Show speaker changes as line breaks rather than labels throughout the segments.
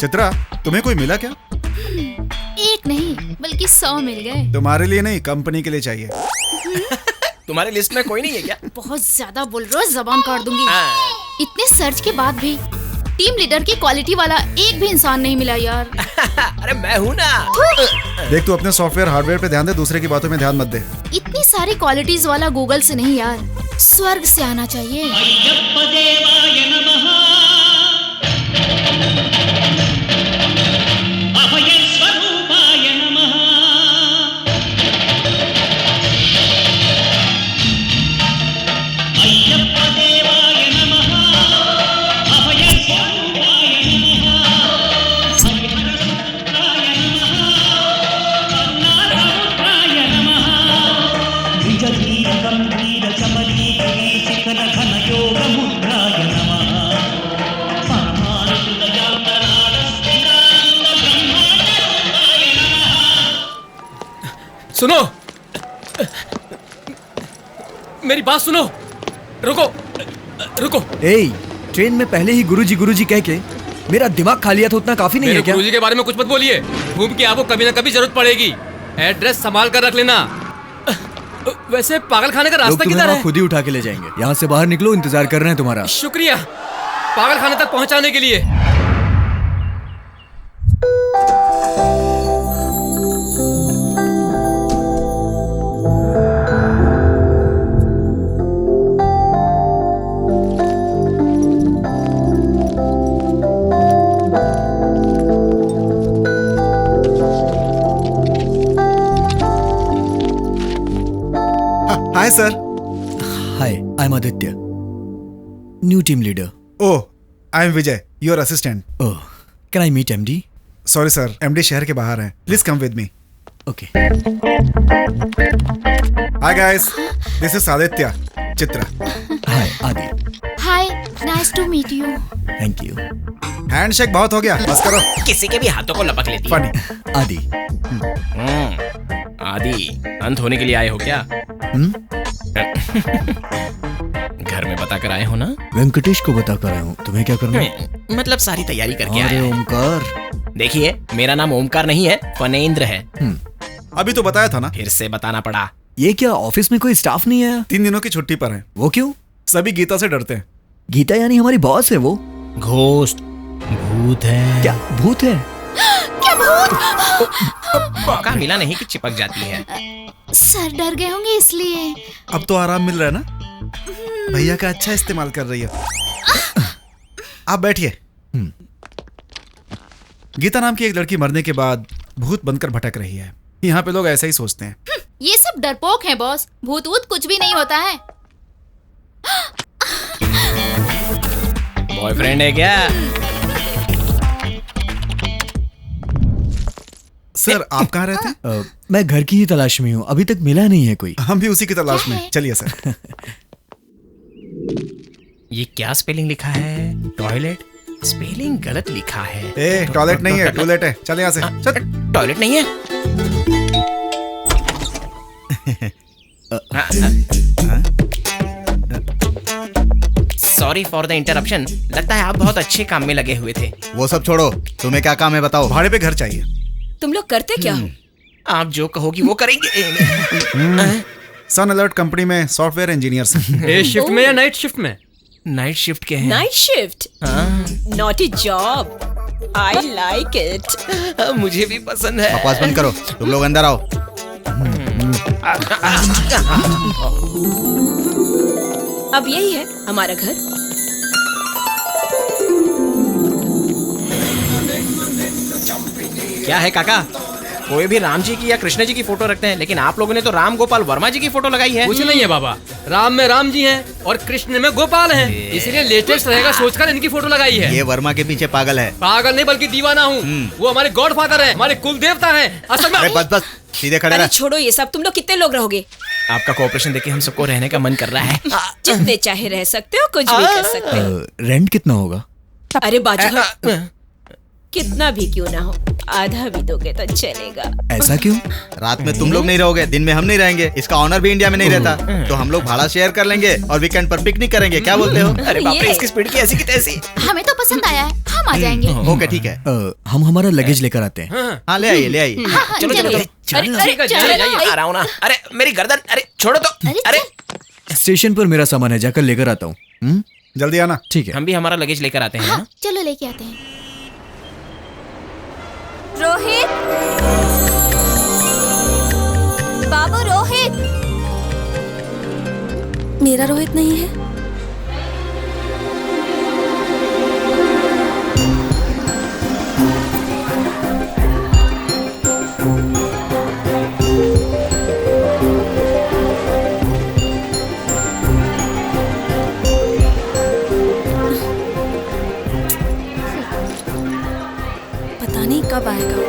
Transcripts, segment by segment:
चित्रा, तुम्हें कोई मिला क्या?
एक नहीं बल्कि 100 मिल गए।
तुम्हारे लिए नहीं, कंपनी के लिए चाहिए।
तुम्हारे लिस्ट में कोई नहीं है क्या?
बहुत ज्यादा बोल रहे हो, जबान काट दूंगी। इतने सर्च के बाद भी टीम लीडर की क्वालिटी वाला एक भी इंसान नहीं मिला यार।
अरे मैं हूँ ना।
देख, तू अपने सॉफ्टवेयर हार्डवेयर पे ध्यान दे, दूसरे की बातों में ध्यान मत दे।
इतनी सारी क्वालिटीज वाला गूगल से नहीं यार, स्वर्ग से आना चाहिए।
सुनो, मेरी बात सुनो। रुको रुको।
ए, ट्रेन में पहले ही गुरुजी कह के मेरा दिमाग खा लिया तो उतना काफी नहीं है क्या?
गुरुजी के बारे में कुछ मत बोलिए। घूम के आपको कभी ना कभी जरूरत पड़ेगी। एड्रेस संभाल कर रख लेना। वैसे पागल खाने का रास्ता किधर है?
खुद ही उठा के ले जाएंगे। यहाँ से बाहर निकलो, इंतजार कर रहे हैं तुम्हारा।
शुक्रिया पागल खाने तक पहुँचाने के लिए।
Hi sir.
Hi, I am Aditya, new team leader.
Oh, I am Vijay, your assistant.
Oh, can I meet MD?
Sorry sir, MD शहर के बाहर हैं। Please come with me.
Okay.
Hi guys, this is Aditya, Chitra.
Hi Adi.
Hi, nice to meet you.
Thank you.
Handshake बहुत हो गया, बस करो।
किसी के भी हाथों को लपक लेती है।
फनी।
आदि।
आदि, अंत होने के लिए आए हो क्या? घर में बता कर आए हो ना?
वेंकटेश को बता कर आया हूँ। तुम्हें क्या करना है?
मतलब सारी तैयारी करके आए
अरे
हैं।
ओमकार।
देखिए, मेरा नाम ओमकार नहीं है, फनेंद्र है।
अभी तो बताया था ना।
फिर से बताना पड़ा।
ये क्या ऑफिस में कोई स्टाफ नहीं आया?
3 दिनों की छुट्टी पर हैं।
वो क्यों?
सभी गीता से डरते हैं।
गीता यानी हमारी बॉस है वो?
घोस्ट, भूत है।
क्या भूत है?
क्या भूत?
मौका मिला नहीं कि चिपक जाती है।
सर डर गए होंगे इसलिए।
अब तो आराम मिल रहा है ना। भैया का अच्छा इस्तेमाल कर रही है। आप बैठिए। गीता नाम की एक लड़की मरने के बाद भूत बनकर भटक रही है। यहाँ पे लोग ऐसा ही सोचते हैं।
ये सब डरपोक हैं बॉस, भूत वूत कुछ भी नहीं होता है।
बॉयफ्रेंड है क्या?
सर, आप कहाँ रहते हैं?
मैं घर की ही तलाश में हूँ, अभी तक मिला नहीं है कोई।
हम भी उसी की तलाश में। चलिए सर।
ये क्या स्पेलिंग लिखा है? टॉयलेट? स्पेलिंग गलत लिखा है।
ए, टॉयलेट नहीं है, टॉयलेट है। चल यहाँ से। चल।
टॉयलेट नहीं है? Sorry for the interruption. लगता है आप बहुत अच्छे काम में लगे हुए थे।
वो सब छोड़ो, तुम्हें क्या काम है बताओ।
भाड़े पे घर चाहिए।
तुम लोग करते क्या हो?
आप जो कहोगी वो करेंगे।
सन अलर्ट कंपनी में सॉफ्टवेयर इंजीनियर हैं।
डे शिफ्ट में या नाइट शिफ्ट में?
नाइट शिफ्ट के हैं।
Night shift? Naughty job, I like it.
मुझे भी पसंद है।
बकवास बंद करो, तुम लोग अंदर आओ।
अब यही है हमारा घर।
क्या है काका? कोई भी राम जी की या कृष्ण जी की फोटो रखते हैं, लेकिन आप लोगों ने तो राम गोपाल वर्मा जी की फोटो लगाई है।
कुछ नहीं है बाबा, राम में राम जी हैं और कृष्ण में गोपाल हैं, इसलिए लेटेस्ट रहेगा सोचकर इनकी फोटो लगाई है।
ये वर्मा के पीछे पागल है।
पागल नहीं बल्कि दीवाना हूँ। वो हमारे गॉडफादर है, हमारे कुल देवता है। असल में
अरे बस बस, सीधे खड़े
अरे
रह।
छोड़ो ये सब, तुम लोग कितने लोग रहोगे?
आपका कोऑपरेशन देख के हम सबको रहने का मन कर रहा है।
जितने चाहे रह सकते हो, कुछ भी कर सकते हो।
रेंट कितना होगा?
अरे बाजू हट। कितना भी क्यों ना हो, आधा भी दोगे तो चलेगा।
ऐसा क्यों?
रात में तुम लोग नहीं रहोगे, दिन में हम नहीं रहेंगे। इसका ऑनर भी इंडिया में नहीं रहता, तो हम लोग भाड़ा शेयर कर लेंगे और वीकेंड पर पिकनिक करेंगे। क्या बोलते हो?
अरे बाप रे,
ये।
इसकी स्पीड की ऐसी की तैसी।
हमें तो पसंद आया है, हम आ जाएंगे।
ओके ठीक है।
हम हमारा लगेज लेकर आते हैं।
हाँ ले आइए ले आइए।
हाँ, हाँ,
चलो चलो
चलो।
चलो।
अरे
ठीक है,
चलो
जाइए,
ना,
जाइए। आ रहा हूँ ना। अरे मेरी गर्दन, अरे छोड़ो तो।
अरे
अरे
स्टेशन पर मेरा सामान है, जाकर लेकर आता हूँ।
जल्दी आना।
ठीक है।
हम भी हमारा लगेज लेकर आते हैं।
हाँ, चलो लेके आते हैं।
रोहित, बाबू रोहित। मेरा रोहित नहीं है। पता नहीं कब आएगा।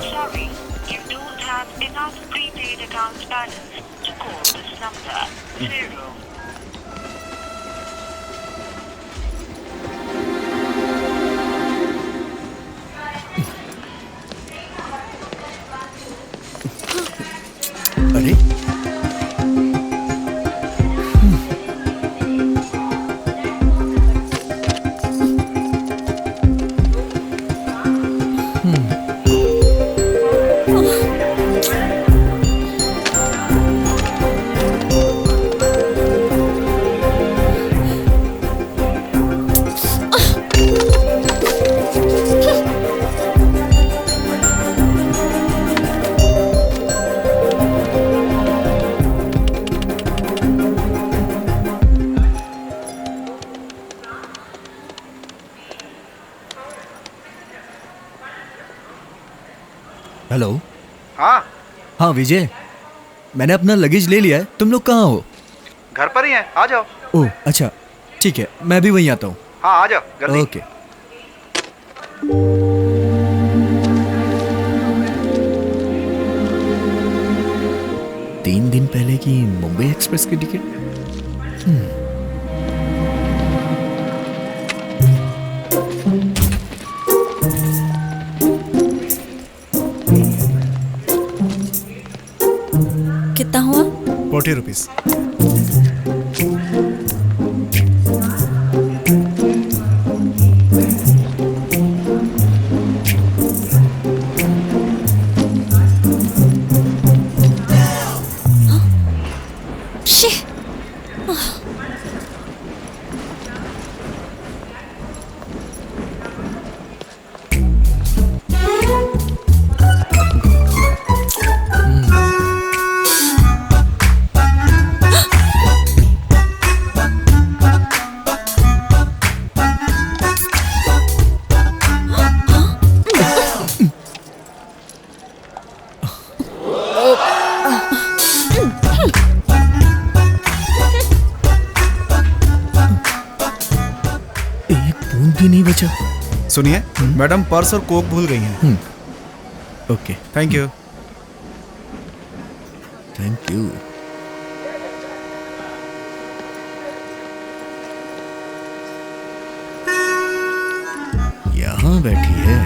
Sorry, you don't have enough prepaid account balance to call this number. 0.
अरे हेलो।
हाँ,
हाँ विजय, मैंने अपना लगेज ले लिया है। तुम लोग कहाँ हो?
घर पर ही हैं, आ जाओ।
ओह अच्छा, ठीक है, मैं भी वहीं आता हूँ।
हाँ आ जाओ जल्दी।
ओके। तीन दिन पहले की मुंबई एक्सप्रेस की टिकट।
कितना हुआ?
40 रुपीज।
Shit.
एक बूंद भी नहीं बचा।
सुनिए, मैडम पर्स और कोक भूल गई हैं।
Okay,
thank you.
Thank you. यहाँ बैठी है।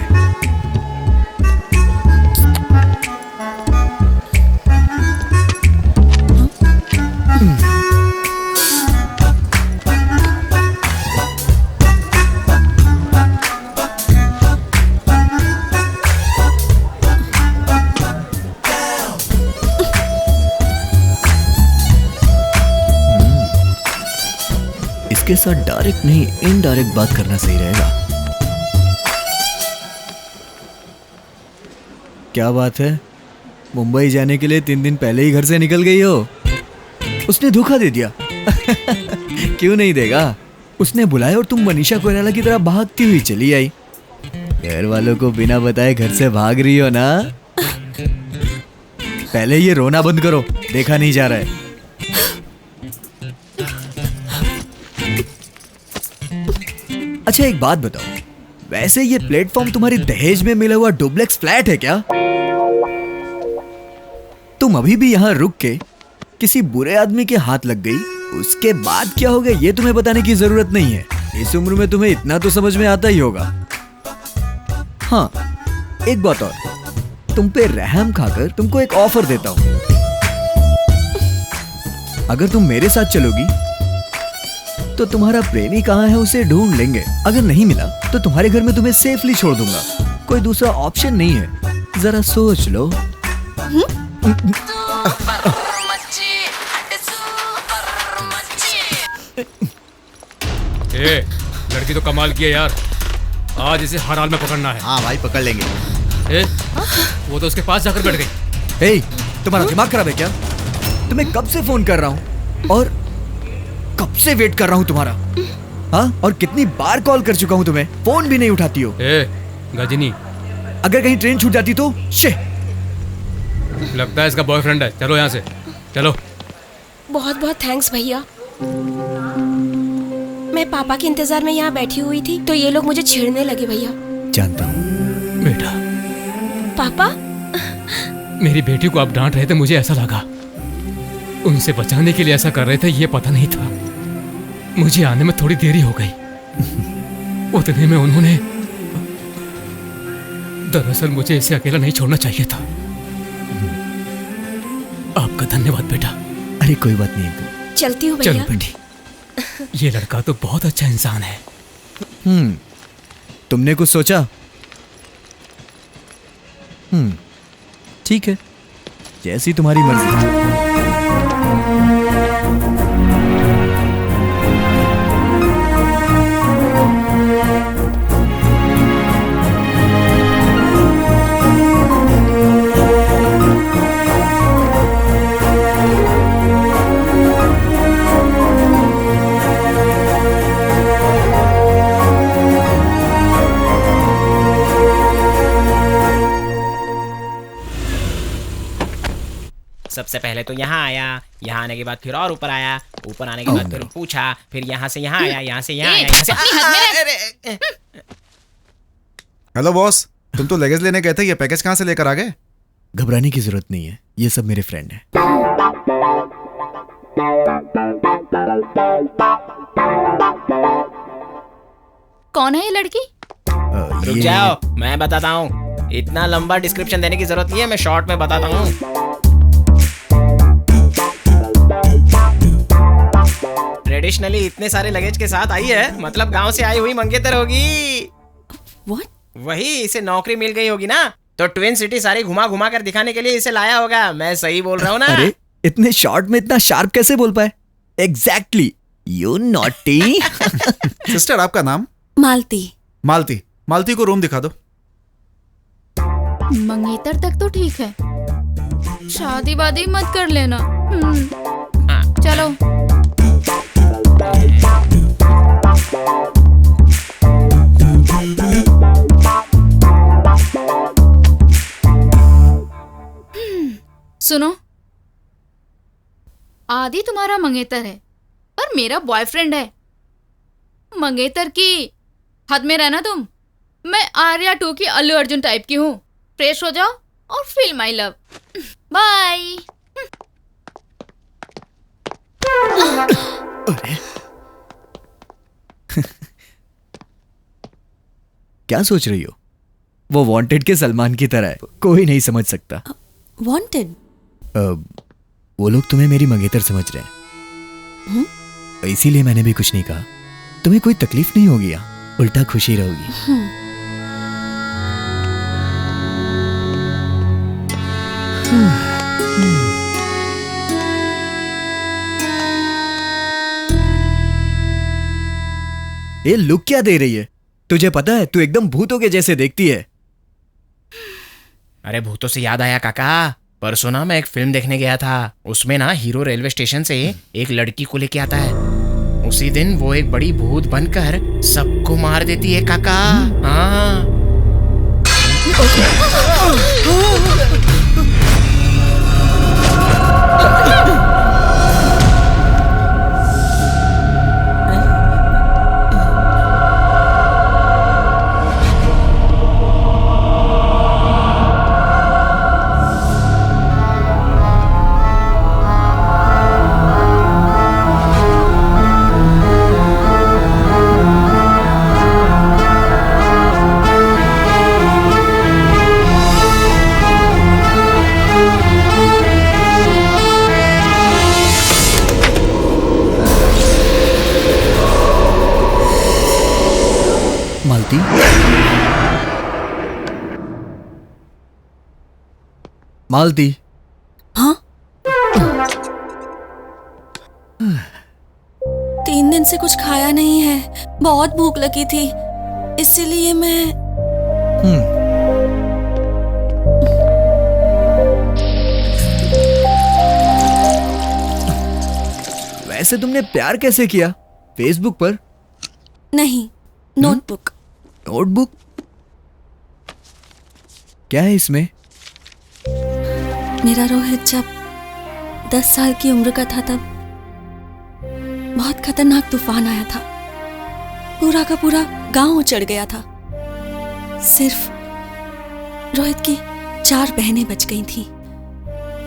इसके साथ डायरेक्ट नहीं, इनडायरेक्ट बात करना सही रहेगा। क्या बात है, मुंबई जाने के लिए 3 दिन पहले ही घर से निकल गई हो? उसने धोखा दे दिया। क्यों नहीं देगा? उसने बुलाया और तुम मनीषा कोइराला की तरह भागती हुई चली आई। घर वालों को बिना बताए घर से भाग रही हो ना? पहले ये रोना बंद करो, देखा नहीं जा रहा है। अच्छा एक बात बताओ, वैसे ये प्लेटफॉर्म तुम्हारी दहेज में मिला हुआ डुप्लेक्स फ्लैट है क्या? तुम अभी भी यहाँ रुक के किसी बुरे आदमी के हाथ लग गई, उसके बाद क्या होगा ये तुम्हें बताने की जरूरत नहीं है। इस उम्र में तुम्हें इतना तो समझ में आता ही होगा। हाँ, एक बात और, तुम पे रहम खाकर तुमको एक ऑफर देता हूं। अगर तुम मेरे साथ चलोगी तो तुम्हारा प्रेमी कहाँ है उसे ढूंढ लेंगे। अगर नहीं मिला तो तुम्हारे घर में तुम्हें सेफली छोड़ दूंगा। कोई दूसरा ऑप्शन नहीं है, जरा सोच लो।
ए, लड़की तो कमाल की है यार, आज इसे हर हाल में पकड़ना है।
हाँ भाई पकड़ लेंगे।
ए, वो तो उसके पास जाकर बैठ गई।
ए, तुम्हारा दिमाग खराब है क्या? तुम्हें कब से फोन कर रहा हूँ और कब से वेट कर रहा हूँ तुम्हारा। हाँ, और कितनी बार कॉल कर चुका हूँ तुम्हें, फोन भी नहीं उठाती हो।
ए, गजनी,
अगर कहीं ट्रेन छूट जाती तो
लगता है इसका बॉयफ्रेंड है। चलो यहाँ से, चलो।
बहुत बहुत थैंक्स भैया। मैं पापा के इंतजार में यहाँ बैठी हुई थी तो ये लोग मुझे छेड़ने लगे भैया।
जानता हूँ
बेटा।
पापा,
मेरी बेटी को आप डांट रहे थे, मुझे ऐसा लगा उनसे बचाने के लिए ऐसा कर रहे थे, ये पता नहीं था। मुझे आने में थोड़ी देरी हो गई। उतने में उन्होंने, दरअसल मुझे इसे अकेला नहीं छोड़ना चाहिए था। आपका धन्यवाद बेटा।
अरे कोई बात नहीं अंकल।
चलती हूँ
चलो
भैया।
बंटी, ये लड़का तो बहुत अच्छा इंसान है।
तुमने कुछ सोचा? ठीक है, जैसी तुम्हारी मर्जी।
सबसे पहले तो यहाँ आया, यहाँ आने के बाद फिर और ऊपर आया, ऊपर आने के बाद फिर पूछा, फिर यहाँ से यहाँ आया, यहाँ से यहाँ आया, यहाँ से।
हेलो बॉस, तुम तो लगेज लेने गए थे, ये पैकेज कहाँ से लेकर आ गए?
घबराने की जरूरत नहीं है, ये सब मेरे फ्रेंड हैं।
कौन है ये लड़की?
रुक जाओ, मैं बताता हूँ। इतना लंबा डिस्क्रिप्शन देने की जरूरत नहीं है, मैं शॉर्ट में बताता हूँ। ट्रेडिशनली इतने सारे लगेज के साथ आई है, मतलब गांव से आई हुई मंगेतर होगी।
What?
वही, इसे नौकरी मिल गई होगी ना, तो ट्विन सिटी सारी घुमा घुमा कर दिखाने के लिए इसे लाया होगा। मैं सही बोल रहा हूँ ना?
अरे इतने शॉर्ट में इतना शार्प कैसे बोल पाए? Exactly, you naughty.
सिस्टर, आपका नाम?
मालती।
मालती। मालती को रूम दिखा दो।
मंगेतर तक तो ठीक है, शादी वादी मत कर लेना। चलो। सुनो, आदि तुम्हारा मंगेतर है और मेरा बॉयफ्रेंड है। मंगेतर की हद में रहना तुम। मैं आर्या 2 की अल्लू अर्जुन टाइप की हूँ। फ्रेश हो जाओ और फील माई लव। बाय।
क्या सोच रही हो? वो वांटेड के सलमान की तरह है, कोई नहीं समझ सकता।
वांटेड?
वो लोग तुम्हें मेरी मंगेतर समझ रहे हैं, इसीलिए मैंने भी कुछ नहीं कहा। तुम्हें कोई तकलीफ नहीं होगी, उल्टा खुशी रहोगी। ये लुक क्या दे रही है? तुझे पता है तू एकदम भूतों के जैसे देखती है।
अरे भूतों से याद आया काका, परसों ना मैं एक फिल्म देखने गया था। उसमें ना हीरो रेलवे स्टेशन से एक लड़की को लेके आता है। उसी दिन वो एक बड़ी भूत बनकर सबको मार देती है काका। हाँ।
मालती, मालती,
हाँ? 3 दिन से कुछ खाया नहीं है, बहुत भूख लगी थी, इसीलिए मैं
वैसे तुमने प्यार कैसे किया? फेसबुक पर?
नहीं, नोटबुक।
नोटबुक? क्या है इसमें?
मेरा रोहित जब 10 साल की उम्र का था तब बहुत खतरनाक तूफान आया था। पूरा का पूरा गांव उजड़ गया था। सिर्फ रोहित की 4 बहनें बच गई थीं।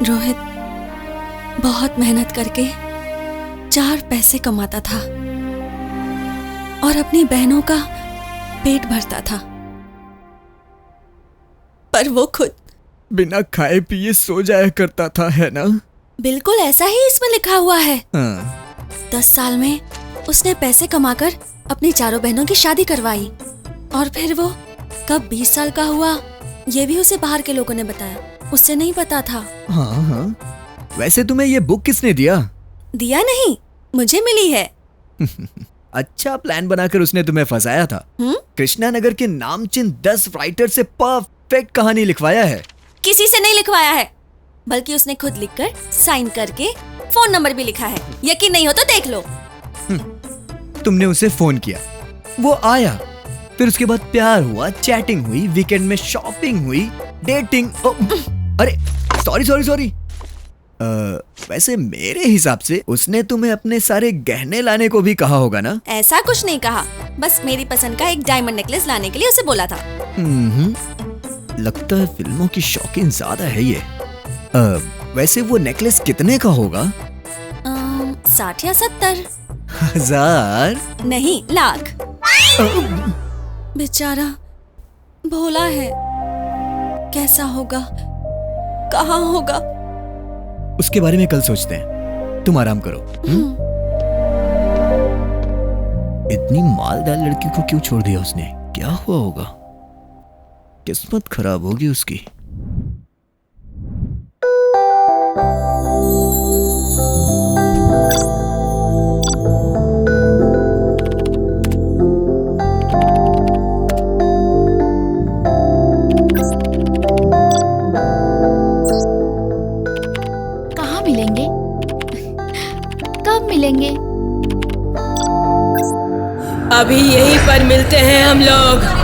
रोहित बहुत मेहनत करके 4 पैसे कमाता था और अपनी बहनों का पेट भरता था, पर वो खुद
बिना खाए पिए सो जाया करता था, है ना?
बिल्कुल ऐसा ही इसमें लिखा हुआ है।
हाँ।
10 साल में उसने पैसे कमाकर अपनी 4 बहनों की शादी करवाई और फिर वो कब 20 साल का हुआ ये भी उसे बाहर के लोगों ने बताया, उससे नहीं पता था।
हाँ हाँ। वैसे तुम्हें ये बुक किसने दिया?
दिया नहीं, मुझे मिली है।
अच्छा प्लान बनाकर उसने तुम्हें फंसाया था। कृष्णा नगर के नामचीन 10 राइटर से परफेक्ट कहानी लिखवाया है।
किसी से नहीं लिखवाया है, बल्कि उसने खुद लिखकर साइन करके फोन नंबर भी लिखा है। यकीन नहीं हो तो देख लो।
तुमने उसे फोन किया, वो आया, फिर उसके बाद प्यार हुआ, चैटिंग हुई, वीकेंड में शॉपिंग हुई, डेटिंग। अरे सॉरी। वैसे मेरे हिसाब से उसने तुम्हें अपने सारे गहने लाने को भी कहा होगा ना?
ऐसा कुछ नहीं कहा, बस मेरी पसंद का एक डायमंड नेकलेस लाने के लिए उसे बोला था।
लगता है फिल्मों की शौकीन ज्यादा है ये। वैसे वो नेकलेस कितने का होगा?
60 या 70
हजार?
नहीं, लाख। बेचारा भोला है, कैसा होगा, कहाँ होगा?
उसके बारे में कल सोचते हैं, तुम आराम करो। इतनी मालदार लड़की को क्यों छोड़ दिया उसने? क्या हुआ होगा? किस्मत खराब होगी उसकी।
कहाँ मिलेंगे? कब मिलेंगे?
अभी यहीं पर मिलते हैं हम लोग।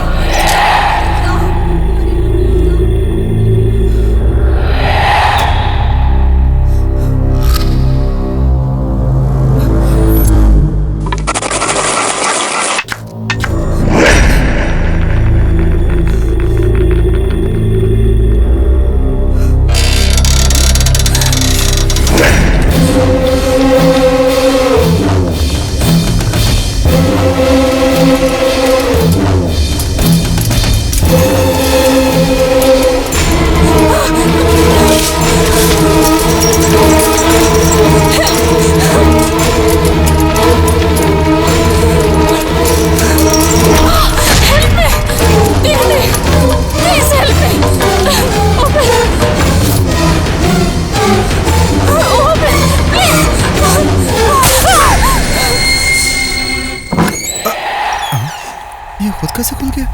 ये खुद कैसे खुल गया?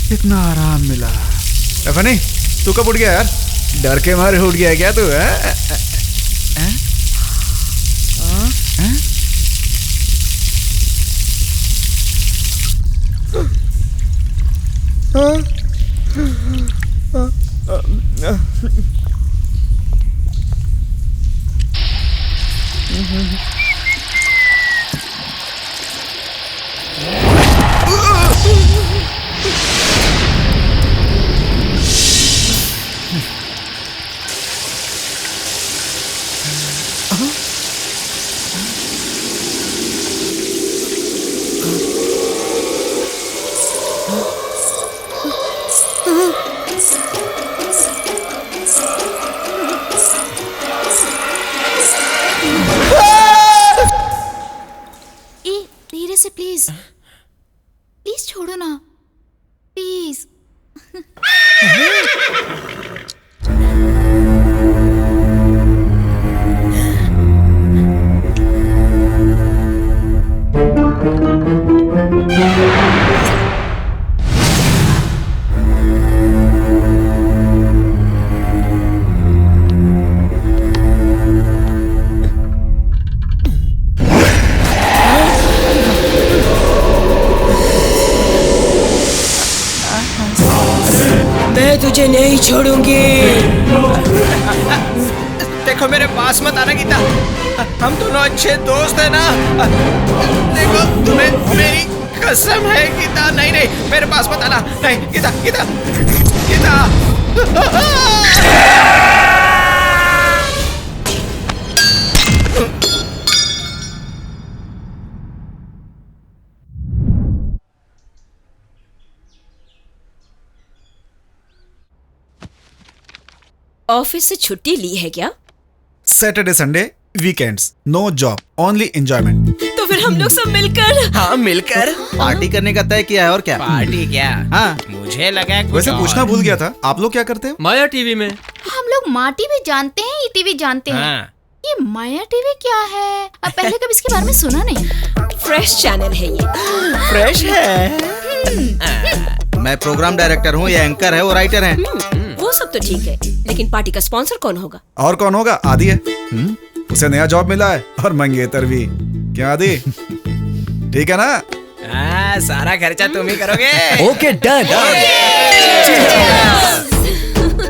कितना आराम मिला। फनी, तू कब उठ गया यार? डर के मारे उठ गया क्या तू?
प्लीज छोड़ो ना, प्लीज।
मैं तुझे नहीं छोड़ूंगी।
देखो मेरे पास मत आना गीता, हम दोनों अच्छे दोस्त हैं ना। देखो तुम्हें मेरी कसम है गीता। नहीं नहीं मेरे पास मत आना। नहीं गीता गीता गीता।
ऑफिस से छुट्टी ली है क्या?
Saturday Sunday weekends, no job, only enjoyment.
तो फिर हम लोग सब मिलकर।
हाँ मिलकर
पार्टी करने का तय किया है और क्या।
पार्टी क्या?
हाँ
मुझे लगा कुछ
वैसे
और।
पूछना भूल गया था, आप लोग क्या करते हो?
माया टीवी में।
हम लोग माँ टीवी जानते हैं, ईटीवी भी जानते हैं।
हाँ।
ये माया टीवी क्या है? अब पहले कभी इसके बारे में सुना नहीं।
फ्रेश चैनल है ये।
फ्रेश है।
मैं प्रोग्राम डायरेक्टर हूँ, ये एंकर है, वो राइटर है।
वो सब तो ठीक है, लेकिन पार्टी का स्पॉन्सर कौन होगा?
और कौन होगा? आदि है। उसे नया जॉब मिला है और मंगेतर भी। क्या आदि? ठीक है ना?
सारा खर्चा तुम ही करोगे।
Okay done.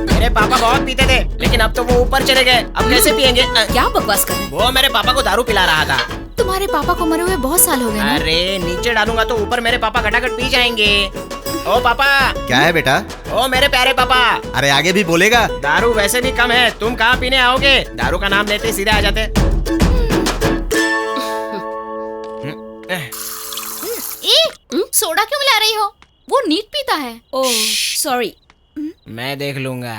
मेरे पापा बहुत पीते थे, लेकिन अब तो वो ऊपर चले गए। अब कैसे पियेंगे?
क्या बकवास कर रहे हैं?
वो मेरे पापा को दारू पिला रहा था।
तुम्हारे पापा को मरे हुए बहुत साल हो गए ना?
अरे नीचे डालूंगा तो ऊपर मेरे पापा घटाघट पी जाएंगे। ओ पापा।
क्या है बेटा?
ओ मेरे प्यारे पापा।
अरे आगे भी बोलेगा।
दारू वैसे भी कम है, तुम कहाँ पीने आओगे? दारू का नाम लेते ही सीधे आ जाते।
सोडा क्यों मिला रही हो? वो नीट पीता है।
Oh sorry.
मैं देख लूंगा।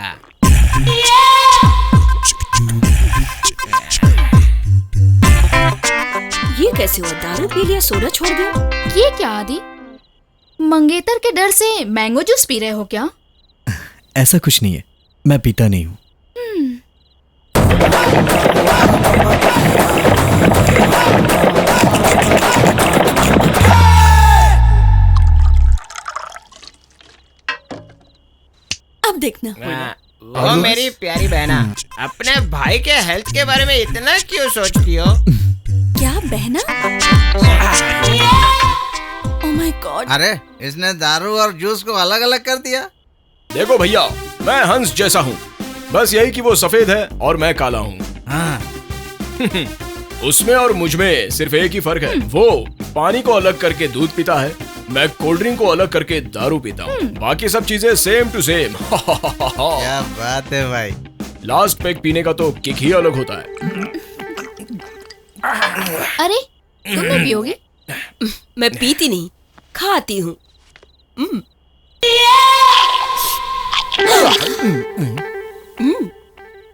ये कैसे हुआ? दारू पी लिया, सोडा छोड़ दिया।
ये क्या आदि? मंगेतर के डर से मैंगो जूस पी रहे हो क्या?
ऐसा कुछ नहीं है, मैं पीता नहीं हूँ।
अब देखना।
वो मेरी प्यारी बहना, अपने भाई के हेल्थ के बारे में इतना क्यों सोचती हो?
क्या बहना? Oh my God.
अरे इसने दारू और जूस को अलग अलग कर दिया।
देखो भैया, मैं हंस जैसा हूँ, बस यही कि वो सफेद है और मैं काला हूँ।
हाँ।
उसमें और मुझ में सिर्फ एक ही फर्क है, वो पानी को अलग करके दूध पीता है, मैं कोल्ड ड्रिंक को अलग करके दारू पीता हूँ। बाकी सब चीजें सेम टू सेम।
क्या बात है भाई।
लास्ट पैक पीने का तो किक ही अलग होता है।
अरे तुम नहीं पियोगे?
मैं पीती नहीं, खाती हूँ।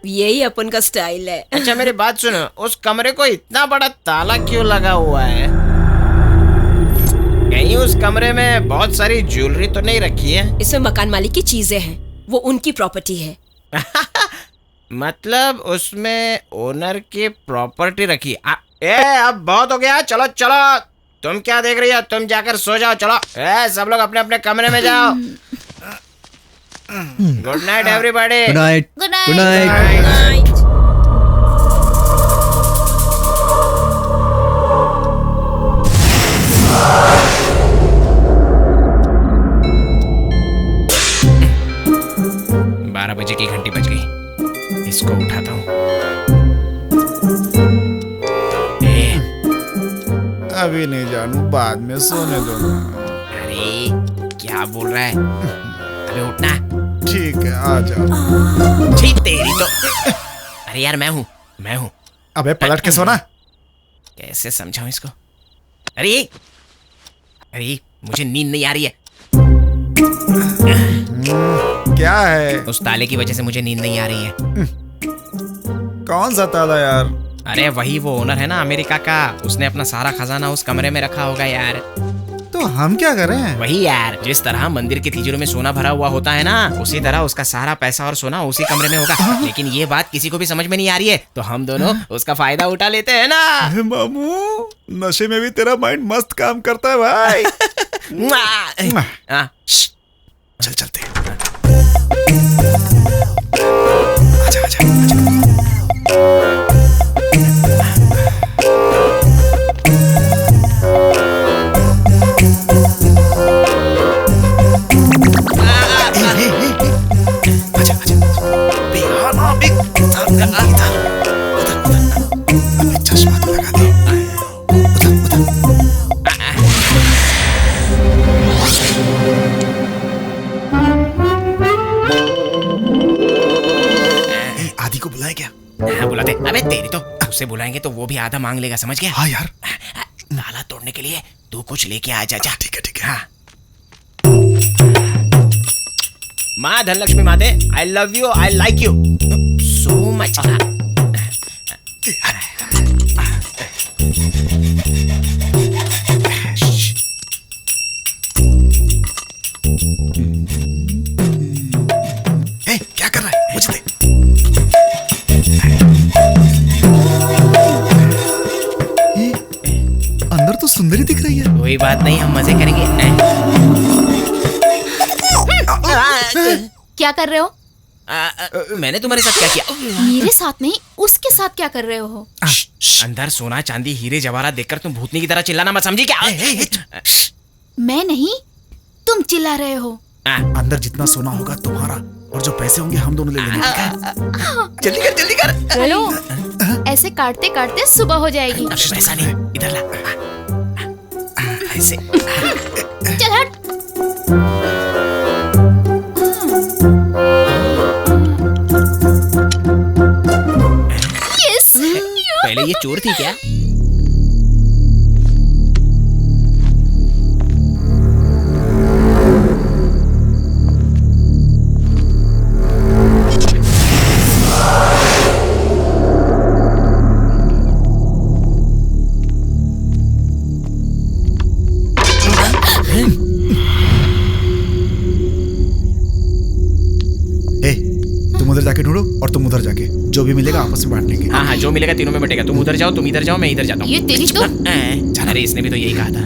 यही अपन का स्टाइल है।
अच्छा मेरी बात सुनो, उस कमरे को इतना बड़ा ताला क्यों लगा हुआ है? कहीं उस कमरे में बहुत सारी ज्वेलरी तो नहीं रखी है?
इसमें मकान मालिक की चीजें हैं, वो उनकी प्रॉपर्टी है।
मतलब उसमें ओनर की प्रॉपर्टी रखी। अब बहुत हो गया, चलो चलो। तुम क्या देख रही हो? तुम जाकर सो जाओ, चलो। सब लोग अपने अपने कमरे में जाओ। Good night everybody.
Good night.
Good night.
Good night.
बारह बजे की घंटी बज गई, इसको उठाता हूँ।
अभी नहीं जानू, बाद में सोने दो ना।
अरे क्या बोल रहा है? अबे उठना।
ठीक है, आ जाओ।
छी तेरी तो। अरे यार मैं हूँ।
अबे पलट के सोना।
कैसे समझाऊं इसको? अरे मुझे नींद नहीं आ रही है।
क्या है?
उस ताले की वजह से मुझे नींद नहीं आ रही है।
कौन सा ताला यार?
अरे वही वो ओनर है ना अमेरिका का, उसने अपना सारा खजाना उस कमरे में रखा होगा यार।
तो हम क्या करें?
वही यार, जिस तरह मंदिर के तिजोरी में सोना भरा हुआ होता है ना, उसी तरह उसका सारा पैसा और सोना उसी कमरे में होगा। लेकिन ये बात किसी को भी समझ में नहीं आ रही है, तो हम दोनों उसका फायदा उठा लेते हैं ना।
मामू, नशे में भी तेरा माइंड मस्त काम करता है भाई। चल चलते हैं। आजा, आजा, आजा। चश्मा तो लगा दे। उधर, आदि को बुलाए क्या?
हाँ बुलाते। अबे तेरी तो, उसे बुलाएंगे तो वो भी आधा मांग लेगा, समझ गया?
हाँ यार।
ताला तोड़ने के लिए तू कुछ लेके आ जा।
ठीक है, ठीक है।
हाँ। माँ धनलक्ष्मी माते, I love you, I like you so much.
क्या कर रहा है? मुझे दे। अंदर तो सुंदरी दिख रही है।
कोई बात नहीं, हम मजे करेंगे।
क्या कर रहे हो?
मैंने तुम्हारे साथ क्या किया?
मेरे साथ नहीं, उसके साथ क्या कर रहे हो?
अंदर सोना चांदी हीरे जवाहरात देखकर तुम भूतनी की तरह चिल्लाना मत, समझी क्या?
मैं नहीं, तुम चिल्ला रहे हो।
अंदर जितना सोना होगा तुम्हारा, और जो पैसे होंगे हम दोनों ले लेंगे।
जल्दी कर, जल्दी कर।
हेलो, ऐसे काटते काटते सुबह हो जाएगी।
पैसा नहीं, इधर ला। ऐसे।
चल हट। यस।
पहले ये चोर थी क्या?
तुम उधर जाके ढूंढो और तुम उधर जाके, जो भी मिलेगा आपस में बांट लेंगे।
हाँ हाँ, जो मिलेगा तीनों में बटेगा। तुम उधर जाओ, तुम इधर जाओ, मैं इधर जाता हूँ।
ये तेरी तो।
अरे इसने भी तो यही कहा था।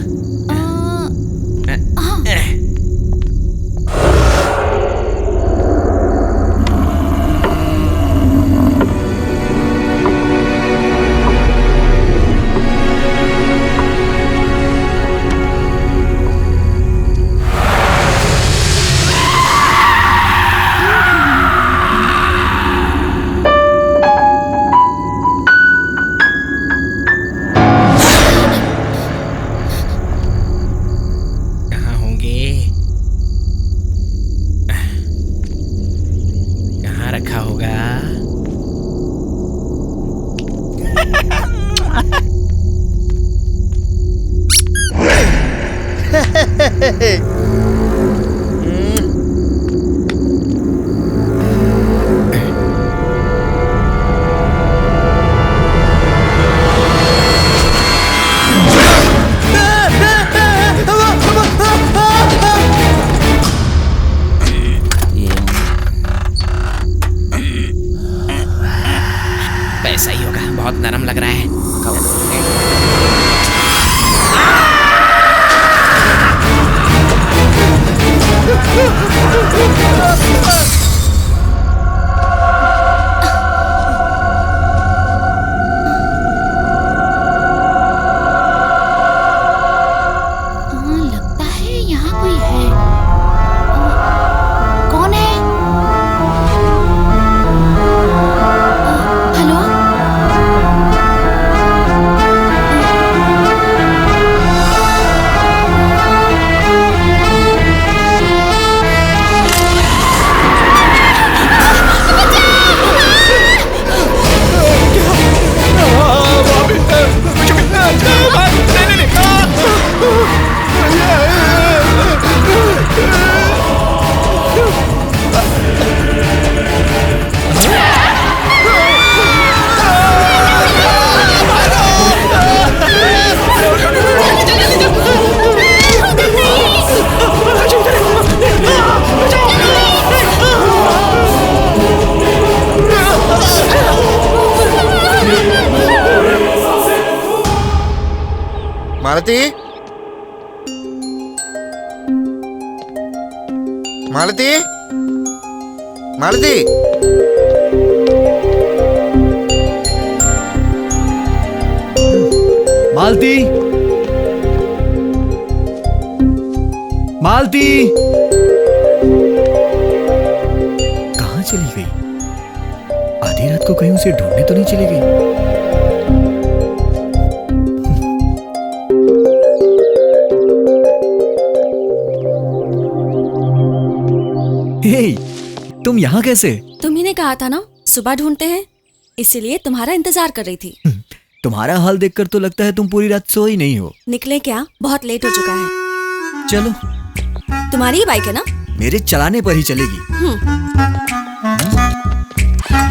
रखा होगा। पैसा ही होगा, बहुत नरम लग रहा है।
लगता है यहाँ कोई है। कौन है? हेलो?
मालती, मालती, मालती।
मालती, मालती कहाँ चली गई? आधी रात को कहीं उसे ढूंढने तो नहीं चली गई? हे, तुम यहाँ कैसे?
तुम्ही ने कहा था ना सुबह ढूंढते हैं, इसीलिए तुम्हारा इंतजार कर रही थी।
तुम्हारा हाल देखकर तो लगता है तुम पूरी रात सोई नहीं हो।
निकले क्या? बहुत लेट हो चुका है।
चलो।
तुम्हारी ही बाइक है ना?
मेरे चलाने पर ही चलेगी।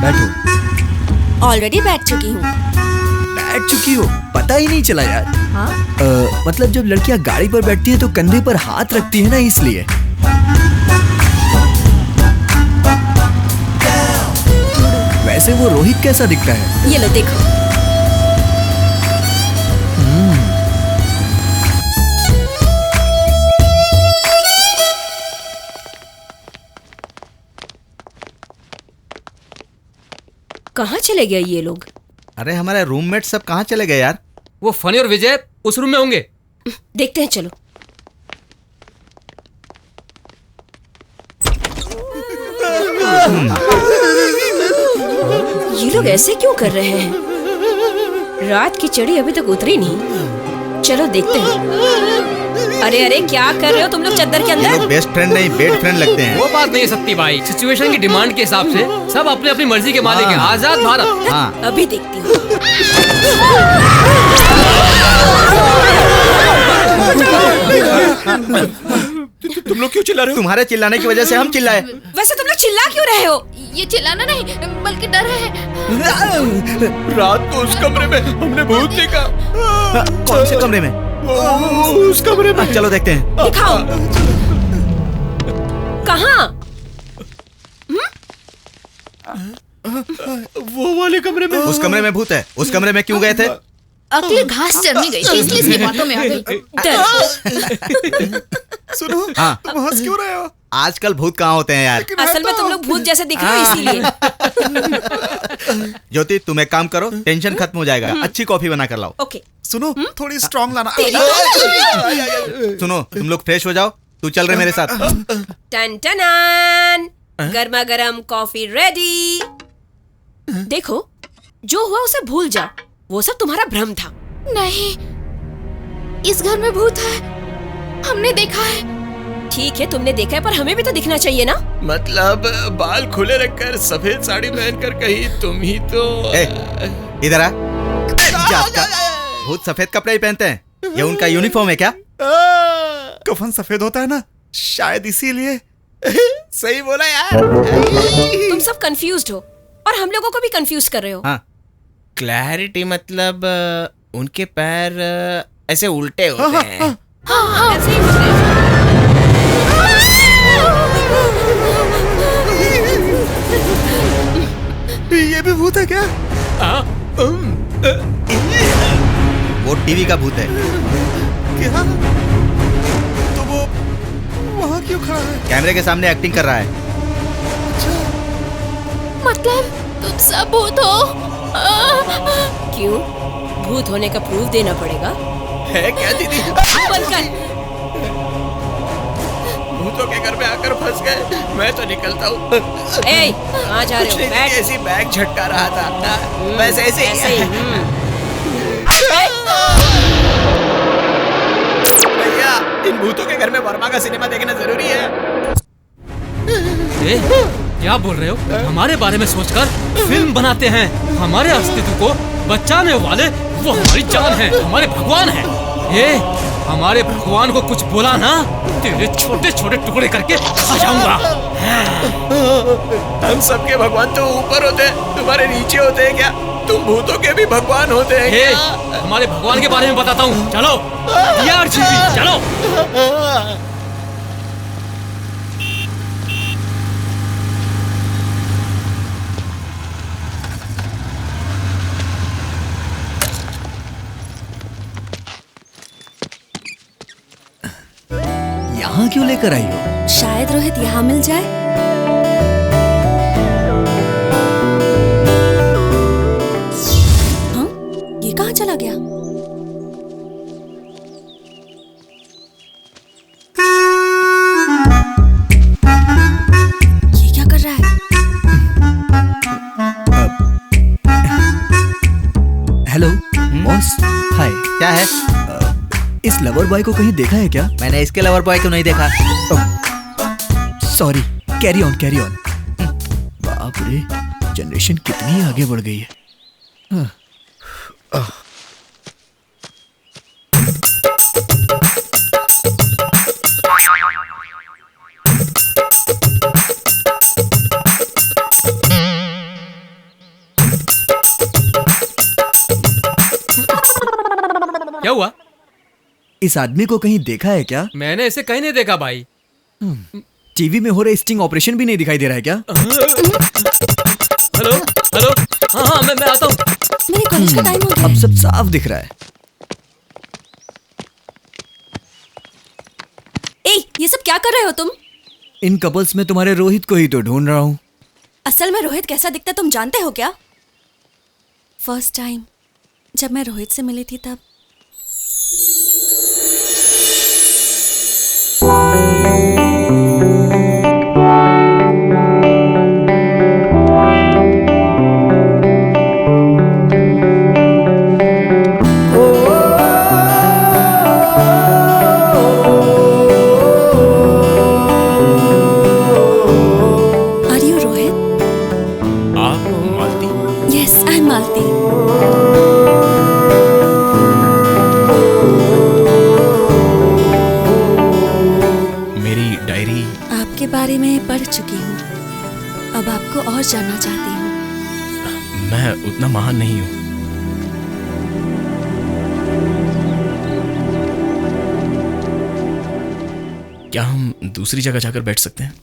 बैठो।
ऑलरेडी बैठ चुकी हूँ।
बैठ चुकी हो? पता ही नहीं चला यार।
हाँ?
मतलब जब लड़कियां गाड़ी पर बैठती है तो कंधे पर हाथ रखती है ना, इसलिए। वैसे वो रोहित कैसा दिखता है?
ये लो देखो।
कहाँ चले गए ये लोग?
अरे हमारे रूममेट सब कहाँ चले गए यार?
वो फनी और विजय उस रूम में होंगे।
देखते हैं, चलो। ये लोग ऐसे क्यों कर रहे हैं? रात की चढ़ी अभी तक उतरी नहीं। चलो देखते हैं। अरे अरे क्या कर रहे हो तुम लोग चद्दर के
ये लोग
अंदर?
बेस्ट फ्रेंड नहीं बेड फ्रेंड लगते हैं।
वो बात नहीं है सत्ती भाई, सिचुएशन की डिमांड के हिसाब से सब अपनी अपनी मर्जी के मालिक हैं। आजाद भारत।
हाँ।
अभी देखती हूँ।
तुम लोग क्यों चिल्ला रहे हो? तुम्हारे चिल्लाने की वजह से हम चिल्लाए।
वैसे तुम लोग चिल्ला क्यों रहे हो?
ये चिल्लाना नहीं बल्कि डर है।
रात को उस कमरे में हमने भूत देखा।
कौन से कमरे में?
उस कमरे में।
चलो देखते हैं।
दिखाओ। कहाँ?
वो वाले कमरे में।
उस कमरे में भूत है। उस कमरे में क्यों गए थे?
अगली घास चढ़नी गई थी इसलिए इसकी बातों में आ गई।
सुनो, हाँ, तुम हंस क्यों रहे हो? आजकल भूत कहाँ होते हैं यार?
असल में तुम लोग भूत जैसे दिख रहे हो इसीलिए।
ज्योति तुम एक काम करो, टेंशन खत्म हो जाएगा। अच्छी कॉफी बना कर लाओ।
ओके।
सुनो, थोड़ी स्ट्रांग लाना।
तेरी
सुनो, तुम लोग फ्रेश हो जाओ। तू चल रहे मेरे साथ।
टन टन, गर्मा गर्म कॉफी रेडी। देखो, जो हुआ उसे भूल जाओ। वो सब तुम्हारा भ्रम था।
नहीं, इस घर में भूत है। हमने देखा है।
ठीक है, तुमने देखा है, पर हमें भी तो दिखना चाहिए ना।
मतलब बाल खुले रखकर सफेद साड़ी पहनकर कहीं तुम ही तो।
इधर आ। भूत सफेद कपड़े ही पहनते हैं। ये उनका यूनिफॉर्म है क्या? कफन सफेद होता है ना, शायद इसीलिए।
सही बोला यार।
तुम सब कंफ्यूज्ड हो और हम लोगों को भी कंफ्यूज कर रहे हो।
हाँ।
क्लैरिटी मतलब उनके पैर ऐसे उल्टे होते हैं।
हाँ, ऐसे ही होते हैं।
ये भी भूत है क्या? वो टीवी का भूत है। क्या? तो वो वहाँ क्यों खड़ा है? कैमरे के सामने एक्टिंग कर रहा है।
मतलब तुम सब भूत हो?
क्यों? भूत होने का प्रूफ देना पड़ेगा?
है क्या दीदी?
बनकर
भूतों के घर में आकर फंस गए। मैं तो निकलता हूँ।
ए, कहाँ जा रहे हो? बैठ।
ऐसी बैग झटका रहा था। बस ऐसे
ऐसे ही।
भैया, इन भूतों के घर में वर्मा का सिनेमा देखना जरूरी है।
क्या बोल रहे हो? हमारे बारे में सोचकर फिल्म बनाते हैं। हमारे अस्तित्व को बचाने वाले वो हमारी जान है, हमारे भगवान है। ये हमारे भगवान को कुछ बोला ना, तेरे छोटे छोटे टुकड़े करके खा जाऊंगा।
हम सबके भगवान तो ऊपर होते हैं, तुम्हारे नीचे होते हैं क्या? तुम भूतों के भी भगवान होते हैं क्या?
हमारे भगवान के बारे में बताता हूँ। चलो यार, चलो।
लेकर आई हो?
शायद रोहित यहाँ मिल जाए। हाँ, ये कहाँ चला गया? ये क्या कर रहा है?
हेलो बॉस, हाय।
क्या है?
इस लवर बॉय को कहीं देखा है क्या?
मैंने इसके लवर बॉय को नहीं देखा।
Sorry, carry on carry on. बाप रे, जनरेशन कितनी आगे बढ़ गई है।
क्या हुआ?
इस आदमी को कहीं देखा है क्या?
मैंने इसे कहीं नहीं देखा भाई।
टीवी में हो रहे स्टिंग ऑपरेशन भी नहीं दिखाई दे रहा है क्या?
हेलो हेलो, हाँ हाँ मैं आता हूँ।
मेरे कॉलेज का टाइम हो गया।
अब सब साफ दिख रहा है।
ए, ये सब क्या कर रहे हो तुम?
इन कपल्स में तुम्हारे रोहित को ही तो ढूंढ रहा हूँ।
असल में रोहित कैसा दिखता तुम जानते हो क्या? फर्स्ट टाइम जब मैं रोहित से मिली थी तब। Are you Rohit?
आप मालती?
Yes, I'm Malti.
मेरी डायरी।
आपके बारे में पढ़ चुकी हूँ। अब आपको और जानना चाहती हूँ।
मैं उतना महान नहीं हूँ। क्या हम दूसरी जगह जाकर बैठ सकते हैं?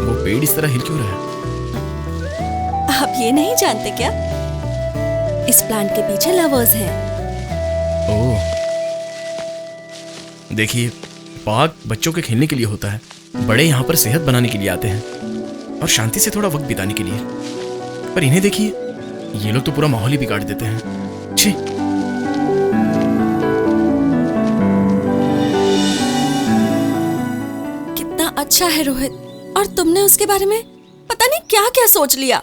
वो पेड़ इस तरह हिल क्यों रहा है?
आप ये नहीं जानते क्या? इस प्लांट के पीछे लवर्स हैं।
ओह, देखिए, पार्क बच्चों के खेलने के लिए होता है। बड़े यहाँ पर सेहत बनाने के लिए आते हैं और शांति से थोड़ा वक्त बिताने के लिए। पर इन्हें देखिए, ये लोग तो पूरा माहौल ही बिगाड़ देते हैं। छी।
कितना अच्छा है रोहित, और तुमने उसके बारे में पता नहीं क्या क्या सोच लिया।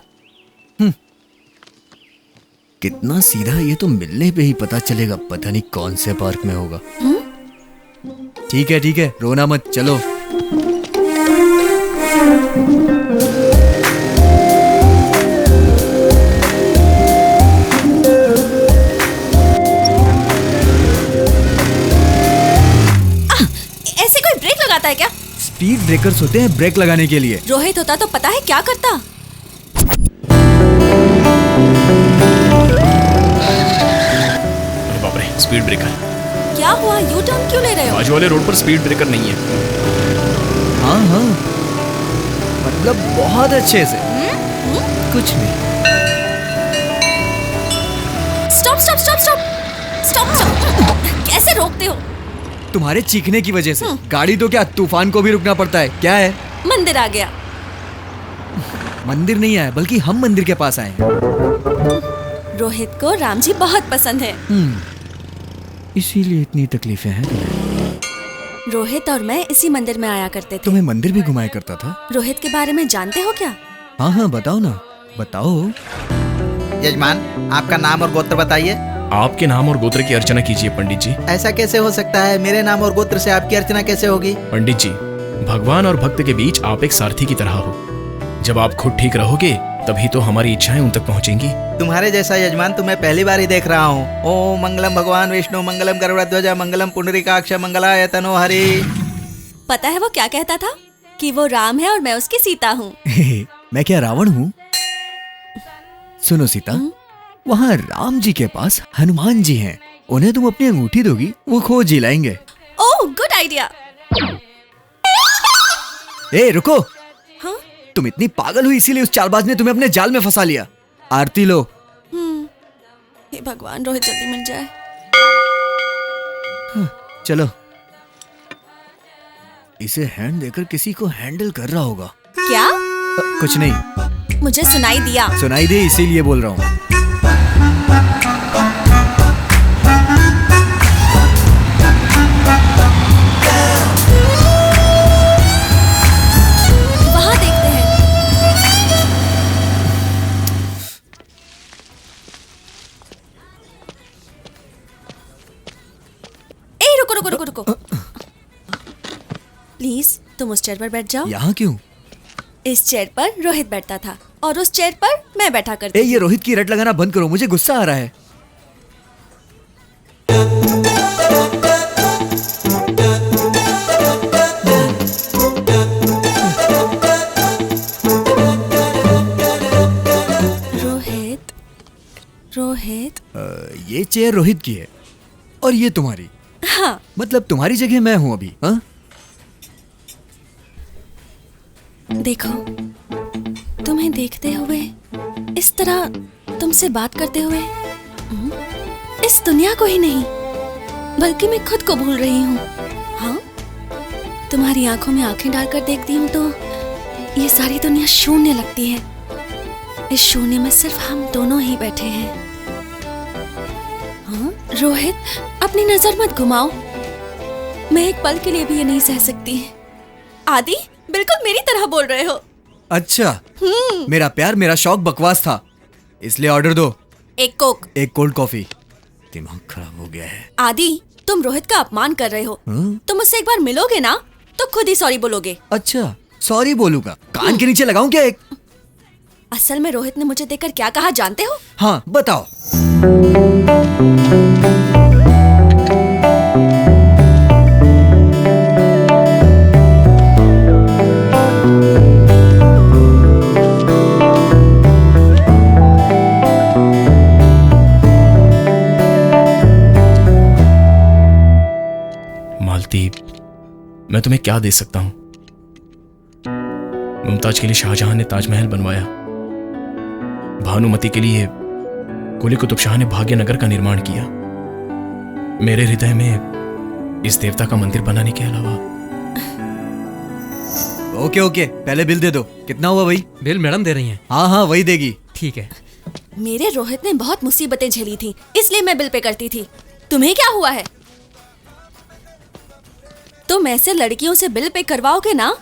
कितना सीधा, ये तो मिलने पे ही पता चलेगा। पता नहीं कौन से पार्क में होगा। ठीक है, रोना मत, चलो।
ऐसे कोई ब्रेक लगाता है क्या?
स्पीड ब्रेकर्स होते हैं ब्रेक लगाने के लिए।
रोहित होता तो पता है क्या करता।
अरे बाप रे, स्पीड ब्रेकर।
क्या हुआ? यू टर्न क्यों ले रहे हो?
बाजू वाले रोड पर स्पीड ब्रेकर नहीं है।
हाँ, मतलब बहुत अच्छे से। कुछ नहीं।
स्टॉप। कैसे रोकते हो?
तुम्हारे चीखने की वजह से। गाड़ी तो क्या, तूफान को भी रुकना पड़ता है। क्या है?
मंदिर आ गया।
मंदिर नहीं आया, बल्कि हम मंदिर के पास आए हैं।
रोहित को राम जी बहुत पसंद है।
इसीलिए इतनी तकलीफें हैं तुम्हें।
रोहित और मैं इसी मंदिर में आया करते थे।
तुम्हें मंदिर भी घुमाया करता था?
रोहित के बारे में जानते हो क्या?
हाँ, बताओ ना, बताओ।
यजमान, आपका नाम और गोत्र बताइए।
आपके नाम और गोत्र की अर्चना कीजिए पंडित जी।
ऐसा कैसे हो सकता है? मेरे नाम और गोत्र से आपकी अर्चना कैसे होगी?
पंडित जी, भगवान और भक्त के बीच आप एक सारथी की तरह हो। जब आप खुद ठीक रहोगे तभी तो हमारी इच्छाएं उन तक पहुंचेंगी।
तुम्हारे जैसा यजमान तो मैं पहली बार ही देख रहा हूँ। ओम मंगलम भगवान विष्णु, मंगलम गरुड़ध्वज, मंगलम पुंडरीकाक्ष, मंगलाय तनो हरि।
पता है वो क्या कहता था? कि वो राम है और मैं उसकी सीता हूँ।
मैं क्या रावण हूँ? सुनो सीता, वहाँ राम जी के पास हनुमान जी हैं। उन्हें तुम अपनी अंगूठी दोगी, वो खोज ही लाएंगे।
ओह, गुड आइडिया।
ए रुको,
हाँ?
तुम इतनी पागल हुई इसीलिए उस चालबाज ने तुम्हें अपने जाल में फंसा लिया। आरती लो।
हे भगवान, रोहित जल्दी मिल जाए।
चलो, इसे हैंड देकर किसी को हैंडल कर रहा होगा।
क्या?
कुछ नहीं,
मुझे सुनाई दिया।
सुनाई दे इसीलिए बोल रहा हूँ।
वहाँ देखते हैं। ए रुको रुको रुको रुको, प्लीज तुम उस चेयर पर बैठ जाओ।
यहाँ क्यों?
इस चेयर पर रोहित बैठता था और उस चेयर पर मैं बैठा करती
ए
थी।
ये रोहित की रट लगाना बंद करो, मुझे गुस्सा आ रहा है।
रोहित, रोहित।
ये चेयर रोहित की है और ये तुम्हारी।
हाँ,
मतलब तुम्हारी जगह मैं हूँ अभी। हाँ?
देखो, तुम्हें देखते हुए, इस तरह तुमसे बात करते हुए, इस दुनिया को ही नहीं बल्कि मैं खुद को भूल रही हूँ। हाँ, तुम्हारी आंखों में आंखें डालकर देखती हूँ तो ये सारी दुनिया शून्य लगती है। इस शून्य में सिर्फ हम दोनों ही बैठे हैं। हाँ रोहित, अपनी नजर मत घुमाओ, मैं एक पल के लिए भी ये नहीं सह सकती। आदि, बिल्कुल मेरी तरह बोल रहे हो।
अच्छा, मेरा प्यार, मेरा शौक बकवास था, इसलिए ऑर्डर दो।
एक कोक।
एक कोल्ड कॉफी। दिमाग खराब हो गया है।
आदि, तुम रोहित का अपमान कर रहे हो। तुम मुझसे एक बार मिलोगे ना तो खुद ही सॉरी बोलोगे।
अच्छा, सॉरी बोलूंगा? कान के नीचे लगाऊं क्या एक?
असल में रोहित ने मुझे देखकर क्या कहा जानते हो?
हाँ बताओ।
मालती, मैं तुम्हें क्या दे सकता हूं? मुमताज के लिए शाहजहां ने ताजमहल बनवाया, भानुमति के लिए कुली कुतुब शाह ने भाग्यनगर का निर्माण किया, मेरे हृदय में इस देवता का मंदिर बनाने के अलावा।
ओके ओके, पहले बिल दे दो। कितना हुआ भाई?
बिल मैडम दे रही हैं।
हाँ हाँ वही देगी।
ठीक है।
मेरे रोहित ने बहुत मुसीबतें झेली थी, इसलिए मैं बिल पे करती थी। तुम्हें क्या हुआ है? तुम ऐसे लड़कियों से बिल पे करवाओगे ना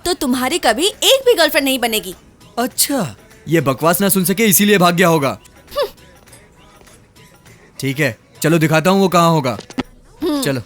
तो तुम्हारी कभी एक भी गर्लफ्रेंड नहीं बनेगी।
अच्छा, ये बकवास ना सुन सके इसीलिए भाग गया होगा। ठीक है, चलो दिखाता हूँ वो कहाँ होगा। चलो।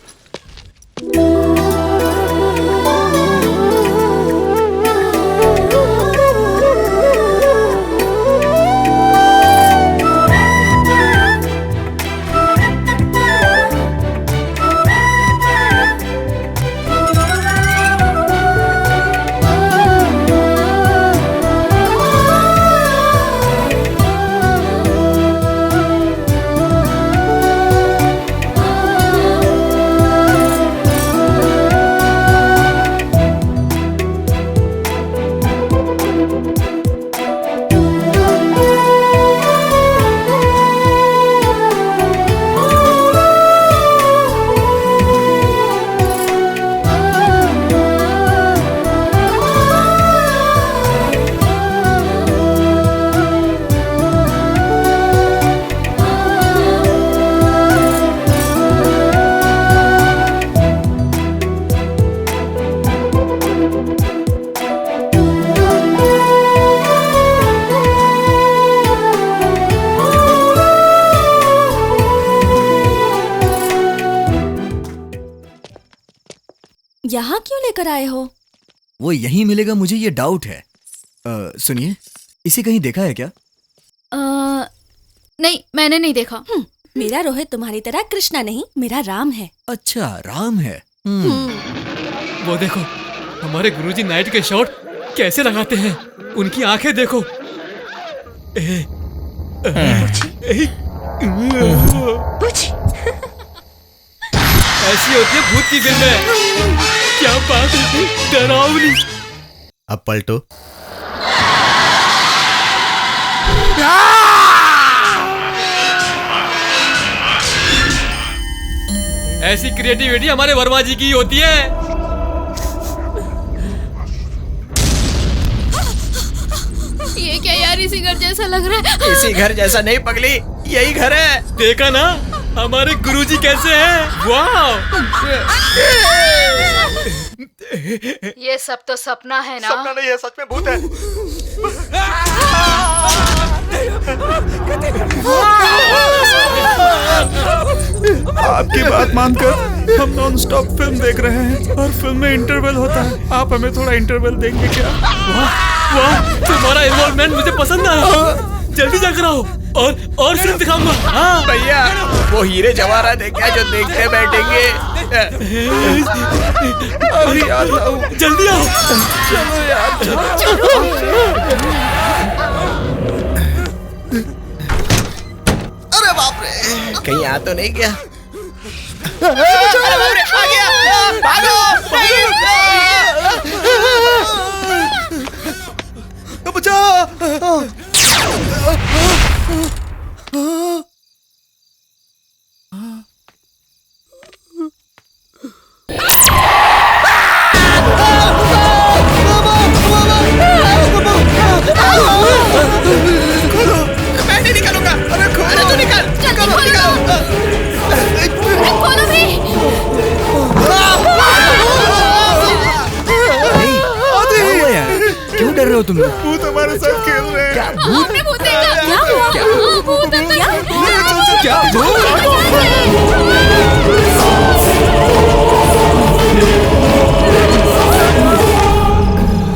यहाँ क्यों लेकर आए हो?
वो यहीं मिलेगा, मुझे ये डाउट है। सुनिए, इसे कहीं देखा है क्या?
नहीं, मैंने नहीं देखा।
मेरा रोहित तुम्हारी तरह कृष्णा नहीं, मेरा राम है।
अच्छा, राम है।
वो देखो, हमारे गुरुजी नाइट के शॉट कैसे लगाते हैं, उनकी आंखें देखो। ऐसी होती है भूत की फिल्में। क्या बात होती, डरावनी।
अब पलटो।
ऐसी क्रिएटिविटी हमारे वर्मा जी की होती है।
ये क्या यार, इसी घर जैसा लग रहा है।
इसी घर जैसा नहीं पगली, यही घर है।
देखा ना हमारे गुरुजी कैसे हैं। वाह,
ये सब तो सपना है ना।
सपना नहीं है, सच में भूत है। आपकी बात मानकर हम नॉन स्टॉप फिल्म देख रहे हैं और फिल्म में इंटरवल होता है। आप हमें थोड़ा इंटरवल देंगे क्या?
वाह, तुम्हारा इन्वॉल्वमेंट मुझे पसंद आया। जल्दी जाकर आओ और फिल्म दिखाऊंगा। हाँ
भैया, वो हीरे जवाहरात है क्या जो देखते बैठेंगे?
अभी आता हूँ।
जल्दी आओ।
चलो यार, अरे बाप रे,
कहीं आ तो नहीं गया?
आ गया, भागो। बचाओ।
मैं नहीं निकालूंगा। अरे तू निकाल।
खोलो भी।
क्यों डर रहे हो तुम लोग?
भूत हमारे साथ खेल रहे हैं।
क्या भूत?
हमने भूत देखा। क्या हुआ? भूत
क्या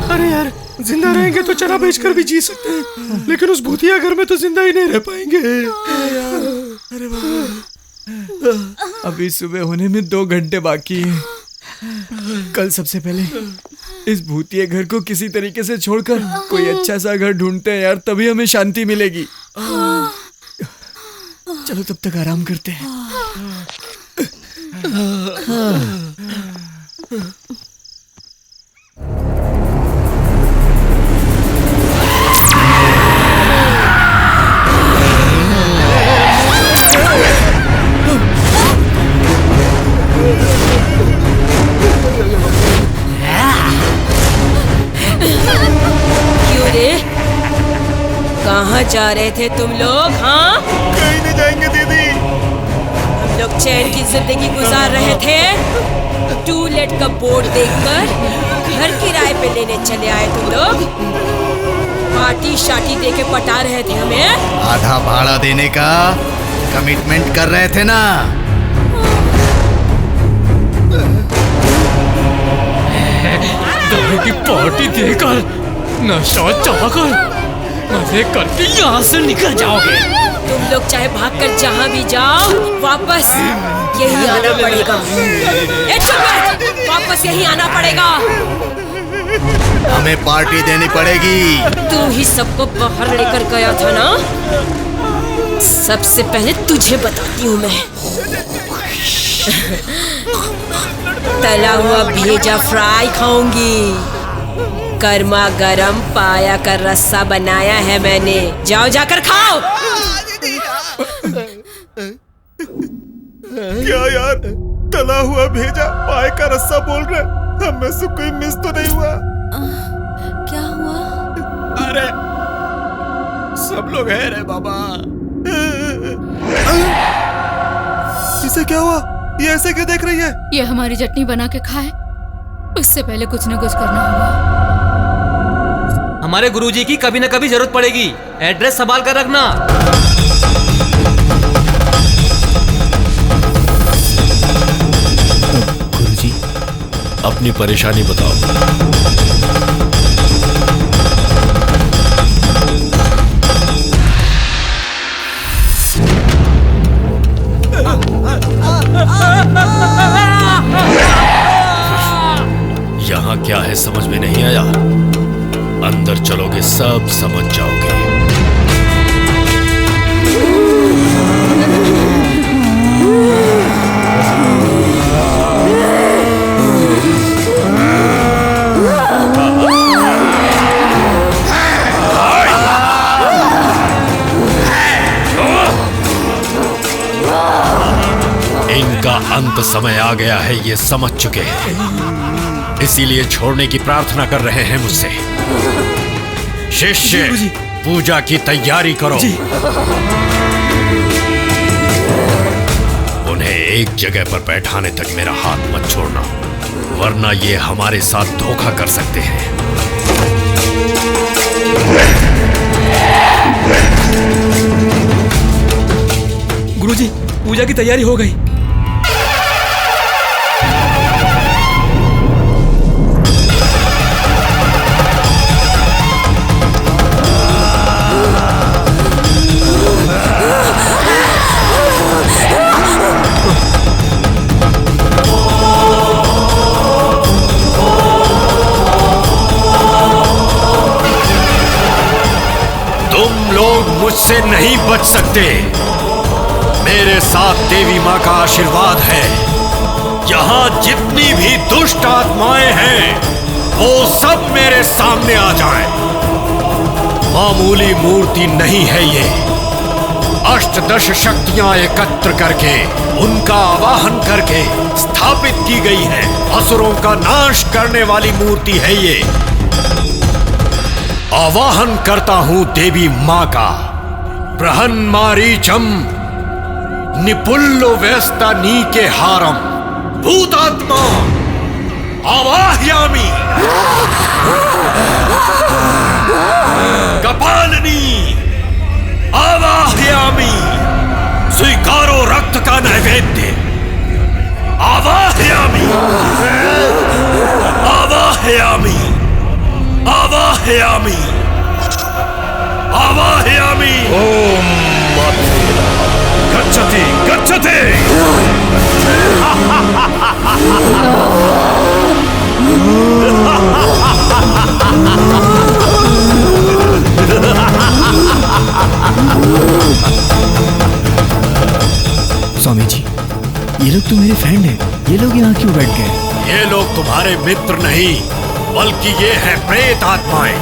अरे यार, जिंदा रहेंगे तो चना बेचकर भी जी सकते हैं, लेकिन उस भूतिया घर में तो जिंदा ही नहीं रह पाएंगे। अरे बाबा,
अभी सुबह होने में 2 घंटे बाकी हैं। कल सबसे पहले इस भूतिया घर को किसी तरीके से छोड़कर कोई अच्छा सा घर ढूंढते हैं यार, तभी हमें शांति मिलेगी। चलो तब तक आराम करते हैं।
क्यों रे? कहाँ जा रहे थे तुम लोग? हाँ,
कहीं नहीं जाएंगे दीदी।
हम लोग चैन की जिंदगी गुजार रहे थे। टू लेट का बोर्ड देखकर घर किराए पे लेने चले आए तुम लोग। पार्टी शाटी दे के पटा रहे थे हमें।
आधा भाड़ा देने का कमिटमेंट कर रहे थे ना।
दारू की पार्टी देकर, नशा चढ़ाकर, मजे करके यहाँ से निकल जाओगे।
तुम लोग चाहे भागकर जहाँ भी जाओ, वापस यही आना पड़ेगा। ए चुप बैठ, वापस यही आना पड़ेगा।
हमें पार्टी देनी पड़ेगी।
तू ही सबको बाहर लेकर गया था ना? सबसे पहले तुझे बताती हूँ मैं। तला हुआ भेजा फ्राई खाऊंगी। गर्मा गरम पाया का रस्सा बनाया है मैंने, जाओ जाकर खाओ।
क्या यार, तला हुआ भेजा पाए का रस्सा बोल रहे? हमें से कोई मिस तो नहीं हुआ?
क्या हुआ?
अरे सब लोग हैं रे बाबा।
इसे क्या हुआ? ये ऐसे क्यों देख रही है?
ये हमारी चटनी बना के खाए, उससे पहले कुछ न कुछ करना होगा।
हमारे गुरुजी की कभी न कभी जरूरत पड़ेगी। एड्रेस संभाल कर रखना।
गुरुजी, अपनी परेशानी बताओ। यहाँ क्या है समझ में नहीं आया? अंदर चलोगे सब समझ जाओगे। अंत समय आ गया है, ये समझ चुके हैं, इसीलिए छोड़ने की प्रार्थना कर रहे हैं मुझसे। शिष्य, पूजा की तैयारी करो। उन्हें एक जगह पर बैठाने तक मेरा हाथ मत छोड़ना, वरना ये हमारे साथ धोखा कर सकते हैं।
गुरुजी, पूजा की तैयारी हो गई।
मुझसे नहीं बच सकते। मेरे साथ देवी माँ का आशीर्वाद है। यहाँ जितनी भी दुष्ट आत्माएं हैं, वो सब मेरे सामने आ जाएं। मामूली मूर्ति नहीं है ये। अष्टदश शक्तियां एकत्र करके, उनका आवाहन करके स्थापित की गई है। असुरों का नाश करने वाली मूर्ति है ये। आवाहन करता हूं देवी मां का। बृहन्मारीचम निपुल्लो व्यस्ता नीके हारम भूतात्मा आवाह्यामि। कपालिनी आवाह्यामि। स्वीकारो रक्त का नैवेद्य। आवाह्यामि आवाह्यामि आवाह्यामि आवाह्यामि। ओम गच्छति गच्छति।
स्वामी जी, ये लोग तो मेरे फ्रेंड हैं। ये लोग यहाँ क्यों बैठ गए?
ये लोग तुम्हारे मित्र नहीं, बल्कि ये है प्रेत आत्माएं।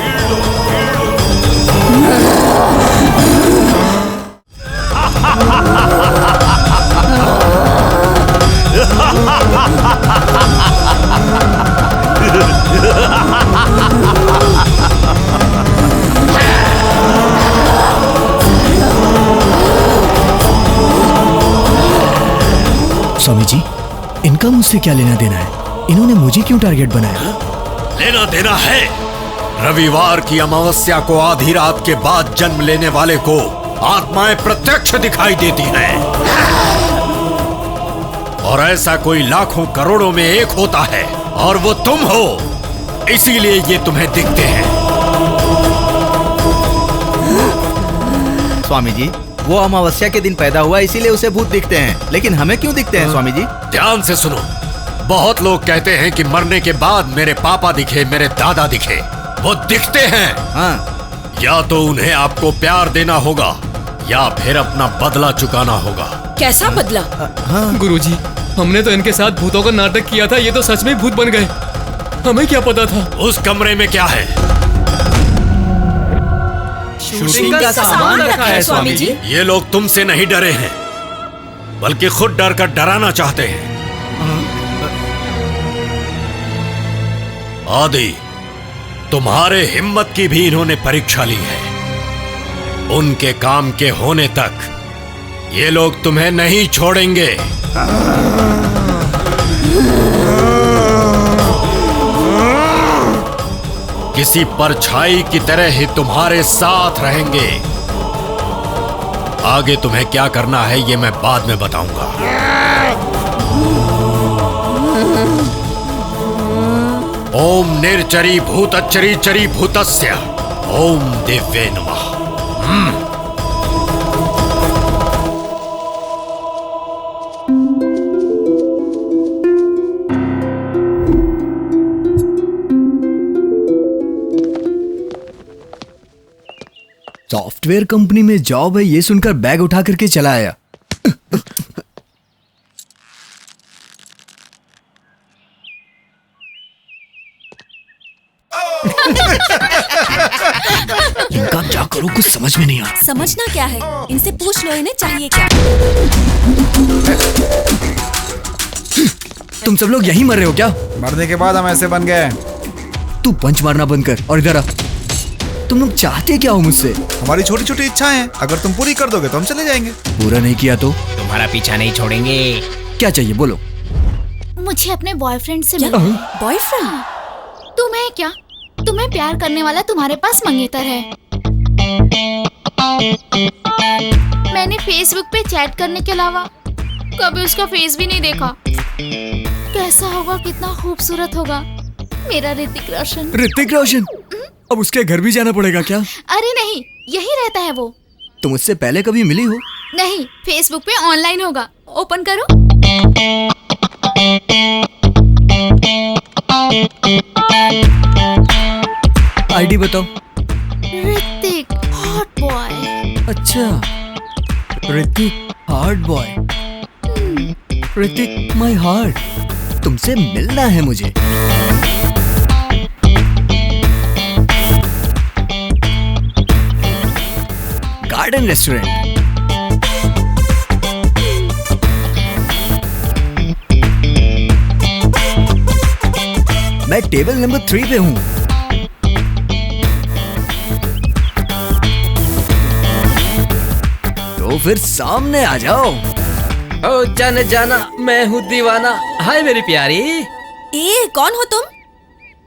स्वामी जी, इनका मुझसे क्या लेना देना है? इन्होंने मुझे क्यों टारगेट बनाया?
लेना देना है। रविवार की अमावस्या को आधी रात के बाद जन्म लेने वाले को आत्माएं प्रत्यक्ष दिखाई देती हैं। और ऐसा कोई लाखों करोड़ों में एक होता है, और वो तुम हो। इसीलिए ये तुम्हें दिखते हैं।
स्वामी जी, वो अमावस्या के दिन पैदा हुआ, इसीलिए उसे भूत दिखते हैं। लेकिन हमें क्यों दिखते हैं स्वामी जी?
ध्यान से सुनो। बहुत लोग कहते हैं कि मरने के बाद मेरे पापा दिखे, मेरे दादा दिखे। वो दिखते हैं।
हाँ।
या तो उन्हें आपको प्यार देना होगा, या फिर अपना बदला चुकाना होगा।
कैसा बदला?
हाँ।
गुरुजी, हमने तो इनके साथ भूतों का नाटक किया था। ये तो सच में भूत बन गए। हमें क्या पता था?
उस कमरे में क्या है?
शूटिंग का सामान रखा है स्वामी जी।
ये लोग तुमसे नहीं डरे हैं, बल्कि खुद डर कर डराना चाहते हैं। आदि, तुम्हारे हिम्मत की भी इन्होंने परीक्षा ली है। उनके काम के होने तक ये लोग तुम्हें नहीं छोड़ेंगे। किसी परछाई की तरह ही तुम्हारे साथ रहेंगे। आगे तुम्हें क्या करना है ये मैं बाद में बताऊंगा। ओम निर्चरी भूतच्चरी चरी भूतस्य ओम दिव्ये नमः।
सॉफ्टवेयर कंपनी में जॉब है, ये सुनकर बैग उठा करके चला आया। इनका क्या करूं, कुछ समझ में नहीं आ रहा।
समझना क्या है? इनसे पूछ लो इन्हें चाहिए क्या।
तुम सब लोग यहीं मर रहे हो क्या?
मरने के बाद हम ऐसे बन गए।
तू पंच मारना बंद कर और इधर आ। तुम लोग चाहते क्या हो मुझसे?
हमारी छोटी छोटी इच्छाएं हैं, अगर तुम पूरी कर दोगे तो हम चले जाएंगे।
पूरा नहीं किया तो
तुम्हारा पीछा नहीं छोड़ेंगे।
क्या चाहिए बोलो।
मुझे अपने बॉयफ्रेंड से
क्या?
मिलना।
बॉयफ्रेंड?
तुम्हें क्या? तुम्हें प्यार करने वाला तुम्हारे पास मंगेतर है। मैंने फेसबुक पे चैट करने के अलावा कभी उसका फेस भी नहीं देखा। कैसा होगा, कितना खूबसूरत होगा मेरा ऋतिक रोशन।
ऋतिक रोशन? अब उसके घर भी जाना पड़ेगा क्या?
अरे नहीं, यही रहता है वो।
तुम उससे पहले कभी मिली हो?
नहीं, फेसबुक पे ऑनलाइन होगा। ओपन करो।
आईडी बताओ।
Hrithik hot boy.
अच्छा, Hrithik heart boy. Hrithik my heart, तुमसे मिलना है मुझे। Garden restaurant. मैं टेबल नंबर 3 पे हूँ। तो फिर सामने आ जाओ।
ओ जाने जाना, मैं हूँ दीवाना। हाय मेरी प्यारी।
ए, कौन हो तुम?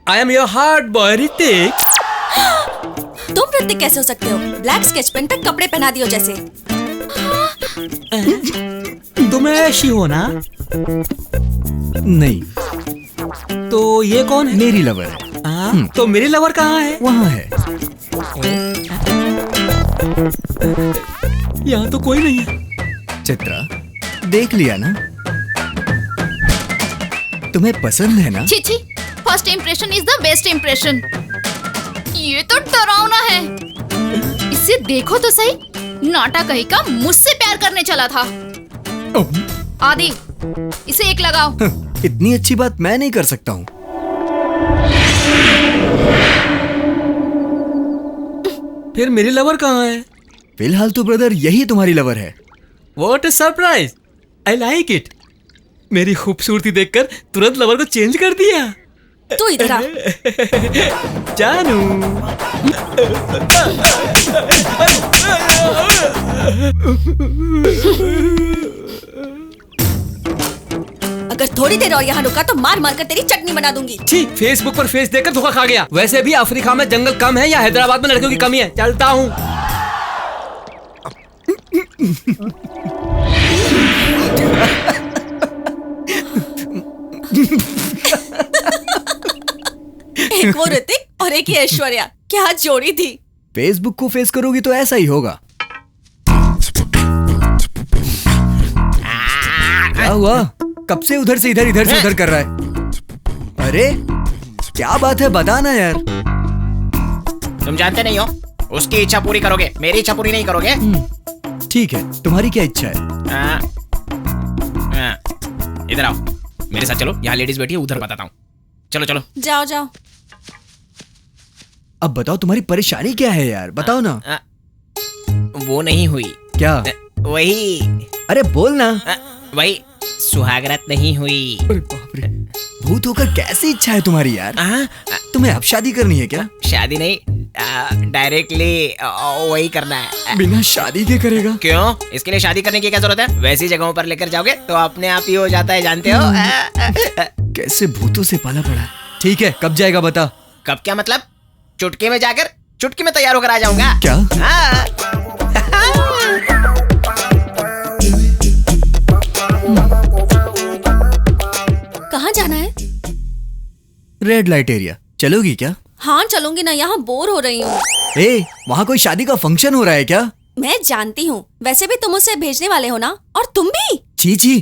I am your heart boy Hrithik.
तुम ऋतिक कैसे हो सकते हो? ब्लैक स्केच पेन पे कपड़े पहना दियो जैसे।
तुम ऐसी हो ना?
नहीं।
तो ये कौन है?
मेरी लवर है।
तो मेरी लवर कहाँ है?
वहाँ है।
यहाँ तो कोई नहीं है।
चित्रा, देख लिया ना? तुम्हें पसंद है ना?
छी छी, first impression is the best impression. ये तो डरावना है। इसे देखो तो सही, नाटा कहीं का मुझसे प्यार करने चला था। आदि, इसे एक लगाओ।
इतनी अच्छी बात मैं नहीं कर सकता हूँ।
फिर मेरी लवर कहाँ है?
फिलहाल तो ब्रदर यही तुम्हारी लवर है।
What a surprise! I like it. मेरी खूबसूरती देखकर तुरंत लवर को चेंज कर दिया।
तू इधर आ।
जानू।
अगर थोड़ी देर और यहाँ रुका तो मार मार कर तेरी चटनी बना दूंगी।
ठीक, फेसबुक पर फेस देखकर धोखा खा गया। वैसे भी अफ्रीका में जंगल कम है या हैदराबाद में लड़कियों की कमी है। चलता हूँ।
एक वो ऋतिक और एक ये ऐश्वर्या, क्या जोड़ी थी।
फेसबुक को फेस करोगी तो ऐसा ही होगा। क्या हुआ? कब से उधर से इधर, इधर से उधर कर रहा है? अरे क्या बात है, बताना यार।
तुम जानते नहीं हो, उसकी इच्छा पूरी करोगे, मेरी इच्छा पूरी नहीं करोगे।
ठीक है, तुम्हारी क्या इच्छा है?
इधर आओ, मेरे साथ चलो। यहाँ लेडीज बैठी है, उधर बताता हूँ। चलो चलो।
जाओ जाओ।
अब बताओ तुम्हारी परेशानी क्या है यार, बताओ ना।
वो नहीं हुई।
क्या?
वही।
अरे बोल ना।
वही सुहागरात नहीं हुई।
अरे बाप रे, भूत होकर कैसी इच्छा है तुम्हारी यार? तुम्हें अब शादी करनी है क्या?
शादी नहीं, डायरेक्टली वही करना है।
बिना शादी के करेगा?
क्यों? इसके लिए शादी करने की क्या जरूरत है? वैसी जगहों पर लेकर जाओगे तो अपने आप ही हो जाता है, जानते हो।
कैसे भूतों से पाला पड़ा है। ठीक है, कब जाएगा बता।
कब क्या मतलब? चुटकी में जाकर चुटकी में तैयार होकर आ जाऊंगा।
क्या?
कहाँ जाना है?
Red light area. चलोगी क्या?
हाँ चलूंगी ना, यहाँ बोर हो रही हूँ।
ए, वहाँ कोई शादी का फंक्शन हो रहा है क्या?
मैं जानती हूँ, वैसे भी तुम उसे भेजने वाले हो ना, और तुम भी।
छी छी,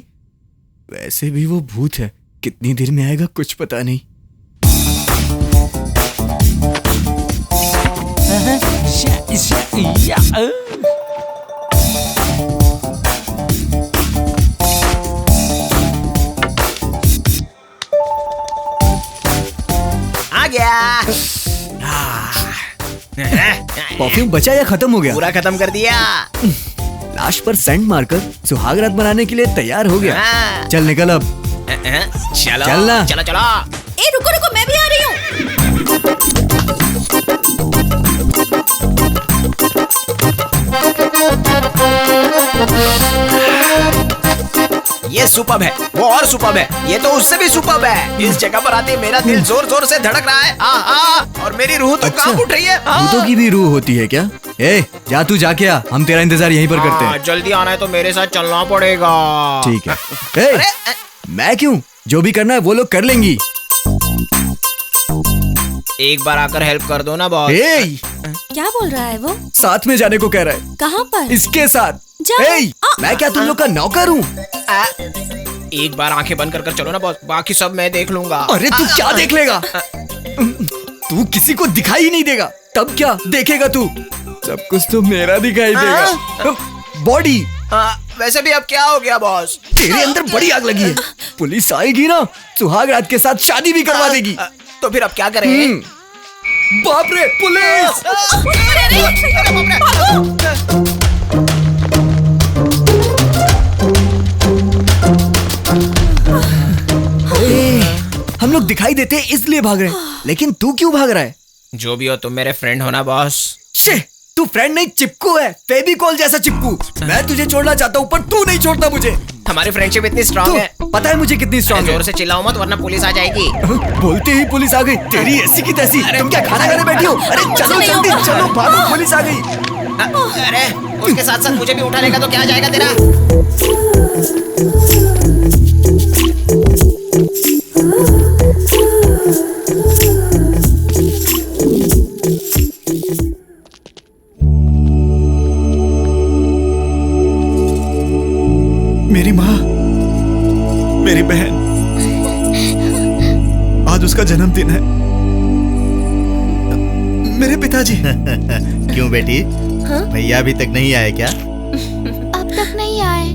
वैसे भी वो भूत है, कितनी देर में आएगा कुछ पता नहीं।
आ गया।
परफ्यूम बचा या खत्म हो गया?
पूरा खत्म कर दिया।
लाश पर सेंट मारकर सुहागरात बनाने के लिए तैयार हो गया। चल निकल अब।
चलो
चलना।
चलो चलो।
ए रुको रुको, मैं भी आ रही हूँ।
ये सुपर्ब है, वो और सुपर्ब है, ये तो उससे भी सुपर्ब है। इस जगह पर आते मेरा दिल जोर जोर से धड़क रहा है। और मेरी रूह तो कांप उठ रही है।
भूतों की भी रूह होती है क्या? ए जा, तू जाके आ, हम तेरा इंतजार यहीं पर करते हैं।
जल्दी आना है तो मेरे साथ चलना पड़ेगा।
ठीक है। ए, मैं क्यों? जो भी करना है वो लोग कर लेंगी।
एक बार आकर हेल्प कर दो ना बॉस।
ए,
क्या बोल रहा है वो?
साथ में जाने को कह रहा है।
कहाँ पर?
इसके साथ।
जा।
ए, मैं क्या तुम लोग का नौकर हूँ?
एक बार आंखें बंद कर चलो ना बॉस, बाकी सब मैं देख लूंगा।
अरे तू क्या देख लेगा? तू किसी को दिखाई नहीं देगा। तब क्या देखेगा तू? सब कुछ तो मेरा दिखाई देगा। बॉडी।
वैसे भी अब क्या हो गया बॉस?
तेरे अंदर बड़ी आग लगी है। पुलिस आएगी ना, सुहाग रात के साथ शादी भी करवा देगी।
तो फिर अब क्या करें?
बाप रे, पुलिस! हम लोग दिखाई देते हैं इसलिए भाग रहे हैं, लेकिन तू क्यों भाग रहा है?
जो भी हो तुम मेरे फ्रेंड हो ना बॉस।
शे, तू फ्रेंड नहीं चिपकू है, फेविकॉल जैसा चिपकू। मैं तुझे छोड़ना चाहता हूँ पर तू नहीं छोड़ता मुझे।
हमारी फ्रेंडशिप इतनी स्ट्रांग है।
पता है मुझे कितनी स्ट्रांग है।
जोर से चिल्लाओ मत वरना पुलिस आ जाएगी।
बोलते ही पुलिस आ गई। तेरी ऐसी की तैसी। तुम क्या खाना खाने बैठी हो? अरे चलो जल्दी चलो, भागो, पुलिस आ गई।
अरे उसके साथ साथ मुझे भी उठा लेगा तो क्या जाएगा तेरा?
मेरी माँ, मेरी बहन, आज उसका जन्मदिन है। मेरे पिताजी।
क्यों बेटी? भैया अभी तक नहीं आए क्या?
अब तक नहीं आए।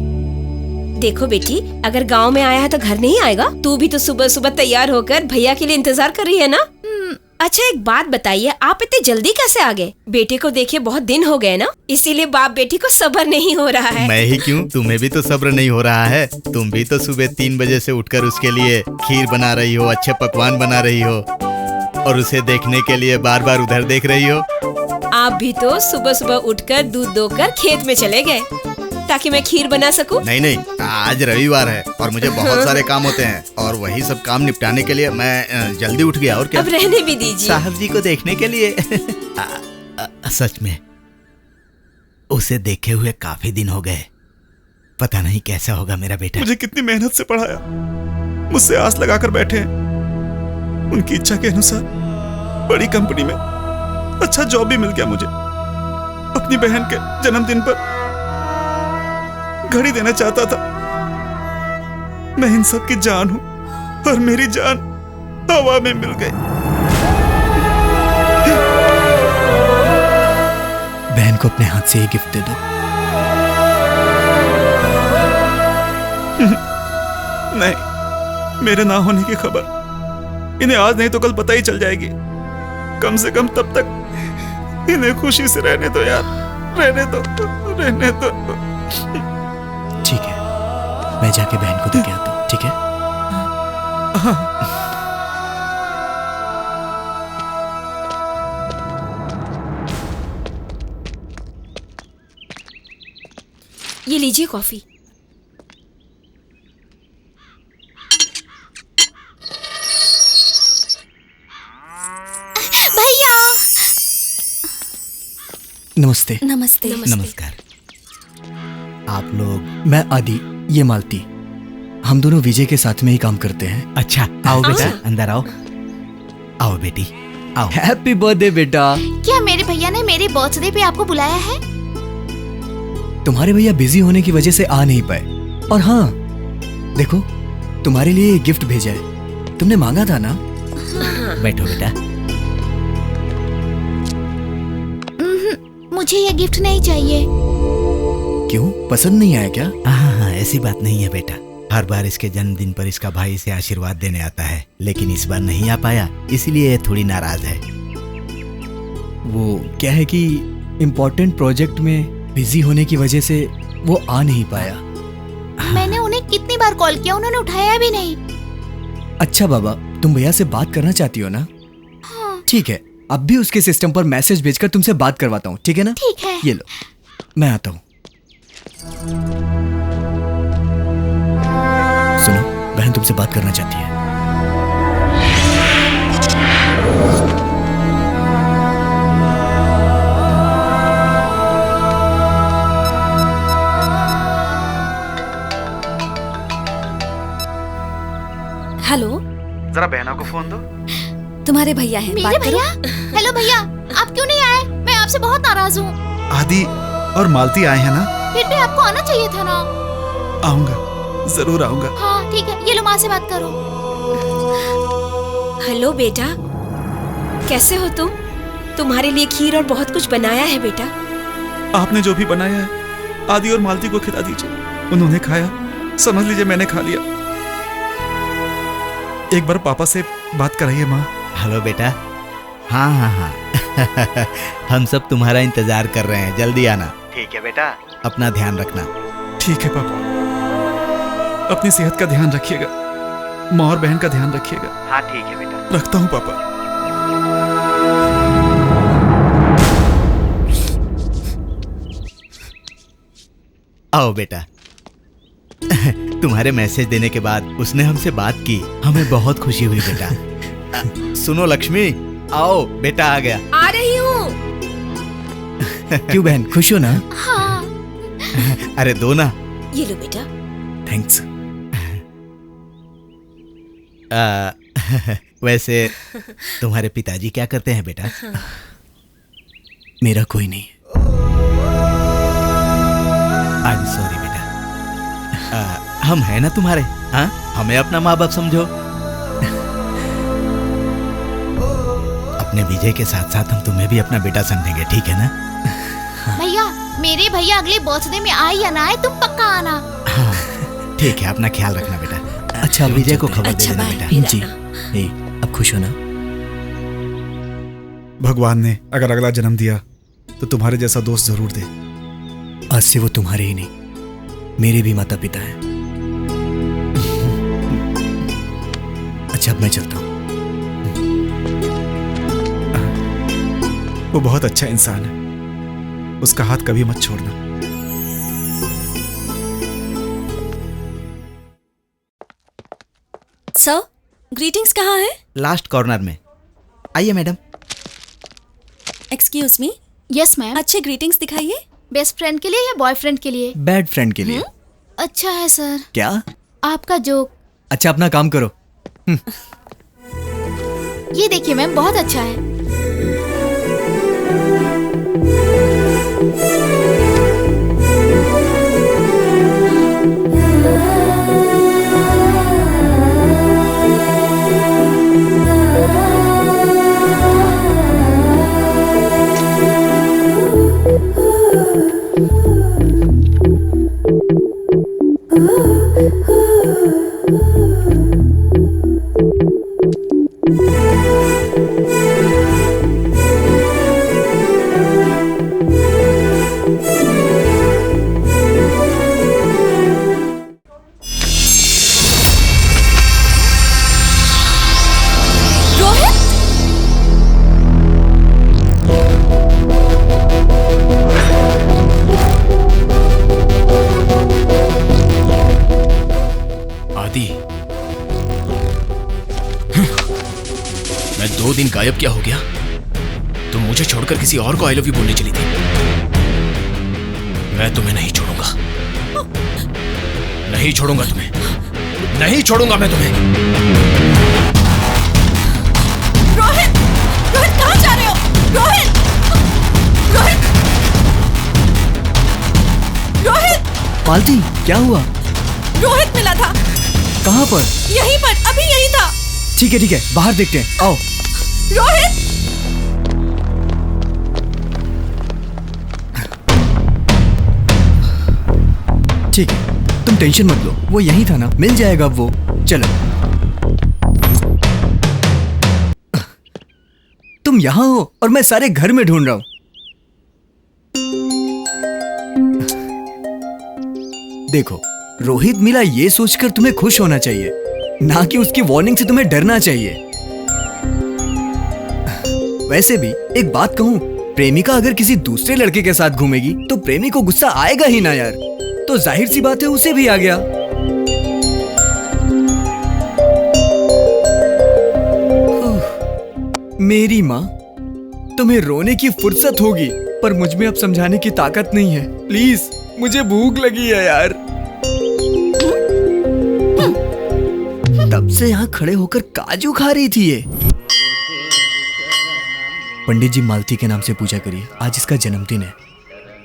देखो बेटी, अगर गांव में आया है तो घर नहीं आएगा। तू भी तो सुबह सुबह तैयार होकर भैया के लिए इंतजार कर रही है ना? अच्छा एक बात बताइए, आप इतने जल्दी कैसे आ गए? बेटे को देखे बहुत दिन हो गए ना, इसीलिए बाप बेटी को सब्र नहीं हो रहा है।
मैं ही क्यों, तुम्हें भी तो सब्र नहीं हो रहा है। तुम भी तो सुबह 3 बजे से उठकर उसके लिए खीर बना रही हो, अच्छे पकवान बना रही हो, और उसे देखने के लिए बार बार उधर देख रही हो।
आप भी तो सुबह सुबह उठकर दूध दोकर खेत में चले गए ताकि मैं खीर बना सकूं।
नहीं, आज रविवार है और मुझे बहुत सारे काम होते हैं, और वही सब काम निपटाने के लिए मैं जल्दी उठ गया। और क्या?
अब रहने भी दीजिए।
साहब जी को देखने के लिए। सच में उसे देखे हुए काफी दिन हो गए। पता नहीं कैसा होगा मेरा बेटा।
मुझे कितनी मेहनत से पढ़ाया, मुझसे आस लगाकर बैठे हैं। उनकी इच्छा के अनुसार बड़ी कंपनी में अच्छा जॉब भी मिल गया मुझे। अपनी बहन के जन्मदिन पर घड़ी देना चाहता था। मैं इन सब की जान हूं और मेरी जान हवा में मिल गई।
बहन को अपने हाथ से ही गिफ्ट दे दो।
नहीं, मेरे ना होने की खबर इन्हें आज नहीं तो कल पता ही चल जाएगी। कम से कम तब तक इन्हें खुशी से रहने दो यार, रहने दो।
ठीक है, मैं जाके बहन को देके आता हूँ। ठीक है?
ये लीजिए कॉफी।
भैया।
नमस्ते।
नमस्ते।
नमस्कार।
आप लोग? मैं आदि, ये मालती। हम दोनों विजय के साथ में ही काम करते हैं।
अच्छा, आओ बेटा, अंदर आओ। आओ बेटी, आओ।
हैप्पी बर्थडे बेटा।
क्या मेरे भैया ने मेरे बर्थडे पे आपको बुलाया है?
तुम्हारे भैया बिजी होने की वजह से आ नहीं पाए। और हाँ, देखो तुम्हारे लिए ये गिफ्ट भेजा है। तुमने मांगा था ना?
बैठो बेटा।
मुझे ये गिफ्ट नहीं चाहिए।
क्यों, पसंद नहीं आया क्या?
हाँ, ऐसी बात नहीं है बेटा। हर बार इसके जन्मदिन पर इसका भाई इसे आशीर्वाद देने आता है, लेकिन इस बार नहीं आ पाया, इसलिए थोड़ी नाराज है।
वो क्या है कि इम्पोर्टेंट प्रोजेक्ट में बिजी होने की वजह से वो आ नहीं पाया।
मैंने उन्हें कितनी बार कॉल किया, उन्होंने उठाया भी नहीं।
अच्छा बाबा, तुम भैया से बात करना चाहती हो ना? ठीक है, अब भी उसके सिस्टम पर मैसेज भेजकर तुमसे बात करवाता हूँ, ठीक है ना?
ठीक है।
ये लो, मैं आता हूँ। सुनो, बहन तुमसे बात करना चाहती है।
हेलो,
जरा बहना को फोन दो।
तुम्हारे भैया हैं,
मेरे
बात करो।
भैया? हेलो भैया, आप क्यों नहीं आए? मैं आपसे बहुत नाराज हूँ।
आदि और मालती आए हैं ना?
फिर भी आपको आना चाहिए था ना।
आऊंगा, जरूर आऊंगा।
हाँ ठीक है, ये लो माँ से बात करो।
हेलो बेटा, कैसे हो तुम? तुम्हारे लिए खीर और बहुत कुछ बनाया है बेटा।
आपने जो भी बनाया है आदि और मालती को खिला दीजिए। उन्होंने खाया, समझ लीजिए मैंने खा लिया। एक बार पापा से बात कराइए माँ।
हेलो बेटा। हाँ हाँ हाँ हम सब तुम्हारा इंतजार कर रहे हैं, जल्दी आना। ठीक है बेटा, अपना ध्यान रखना।
ठीक है पापा, अपनी सेहत का ध्यान रखिएगा, माँ और बहन का ध्यान रखिएगा।
हाँ ठीक है बेटा,
रखता हूँ पापा।
आओ बेटा। तुम्हारे मैसेज देने के बाद उसने हमसे बात की, हमें बहुत खुशी हुई बेटा। सुनो लक्ष्मी, आओ बेटा आ गया।
आ रही हूँ।
क्यों बहन, खुश हो ना?
हाँ।
अरे दो ना।
ये लो बेटा।
थैंक्स।
वैसे तुम्हारे पिताजी क्या करते हैं बेटा?
मेरा कोई नहीं।
आई एम सॉरी बेटा। हम हैं ना तुम्हारे, हाँ? हमें अपना माँ बाप समझो। अपने विजय के साथ साथ हम तुम्हें भी अपना बेटा समझेंगे, ठीक है ना?
भैया, मेरे भैया अगले बर्थडे में आए या ना आए, तुम पक्का आना।
हाँ, ठीक है, अपना ख्याल रखना बेटा।
अच्छा,
विजय को खबर
अच्छा,
दे देना
बाय,
बेटा।
फिर
जी।
आना।
अब खुश हो ना?
भगवान ने अगर अगला जन्म दिया तो तुम्हारे जैसा दोस्त जरूर दे।
आज से वो तुम्हारे ही नहीं, मेरे भी माता पिता हैं। अच्छा, अब मैं चलता हूँ।
वो बहुत अच्छा इंसान है, उसका हाथ कभी मत छोड़ना।
सर, ग्रीटिंग्स कहाँ है?
लास्ट कॉर्नर में। आइए madam.
Excuse me.
Yes ma'am.
अच्छे ग्रीटिंग्स दिखाइए।
बेस्ट फ्रेंड के लिए या बॉयफ्रेंड के लिए?
बैड फ्रेंड के लिए।
अच्छा है सर।
क्या?
आपका जोक।
अच्छा, अपना काम करो।
ये देखिए मैम, बहुत अच्छा है।
मैं 2 दिन गायब क्या हो गया? तुम मुझे छोड़कर किसी और को आई लव यू बोलने चली थी। मैं तुम्हें नहीं छोड़ूंगा, नहीं छोड़ूंगा तुम्हें, नहीं छोड़ूंगा मैं तुम्हें।
रोहित, रोहित कहाँ जा रहे हो? रोहित, रोहित, रोहित।
मालती, क्या हुआ?
रोहित मिला था।
कहाँ पर?
यहीं पर, अभी यहीं था।
ठीक है, बाहर देखते हैं, आओ।
रोहित!
ठीक है, तुम टेंशन मत लो, वो यहीं था ना, मिल जाएगा वो। चलो। तुम यहाँ हो और मैं सारे घर में ढूंढ रहा हूं। देखो, रोहित मिला ये सोचकर तुम्हें खुश होना चाहिए, ना कि उसकी वार्निंग से तुम्हें डरना चाहिए। वैसे भी एक बात कहूं, प्रेमिका अगर किसी दूसरे लड़के के साथ घूमेगी तो प्रेमी को गुस्सा आएगा ही ना यार। तो जाहिर सी बात है उसे भी आ गया। मेरी माँ, तुम्हें रोने की फुर्सत होगी पर मुझ में अब समझाने की ताकत नहीं है। प्लीज, मुझे भूख लगी है यार। तब से यहाँ खड़े होकर काजू खा रही थी ये। पंडित जी मालती के नाम से पूजा करिए, आज इसका जन्मदिन है।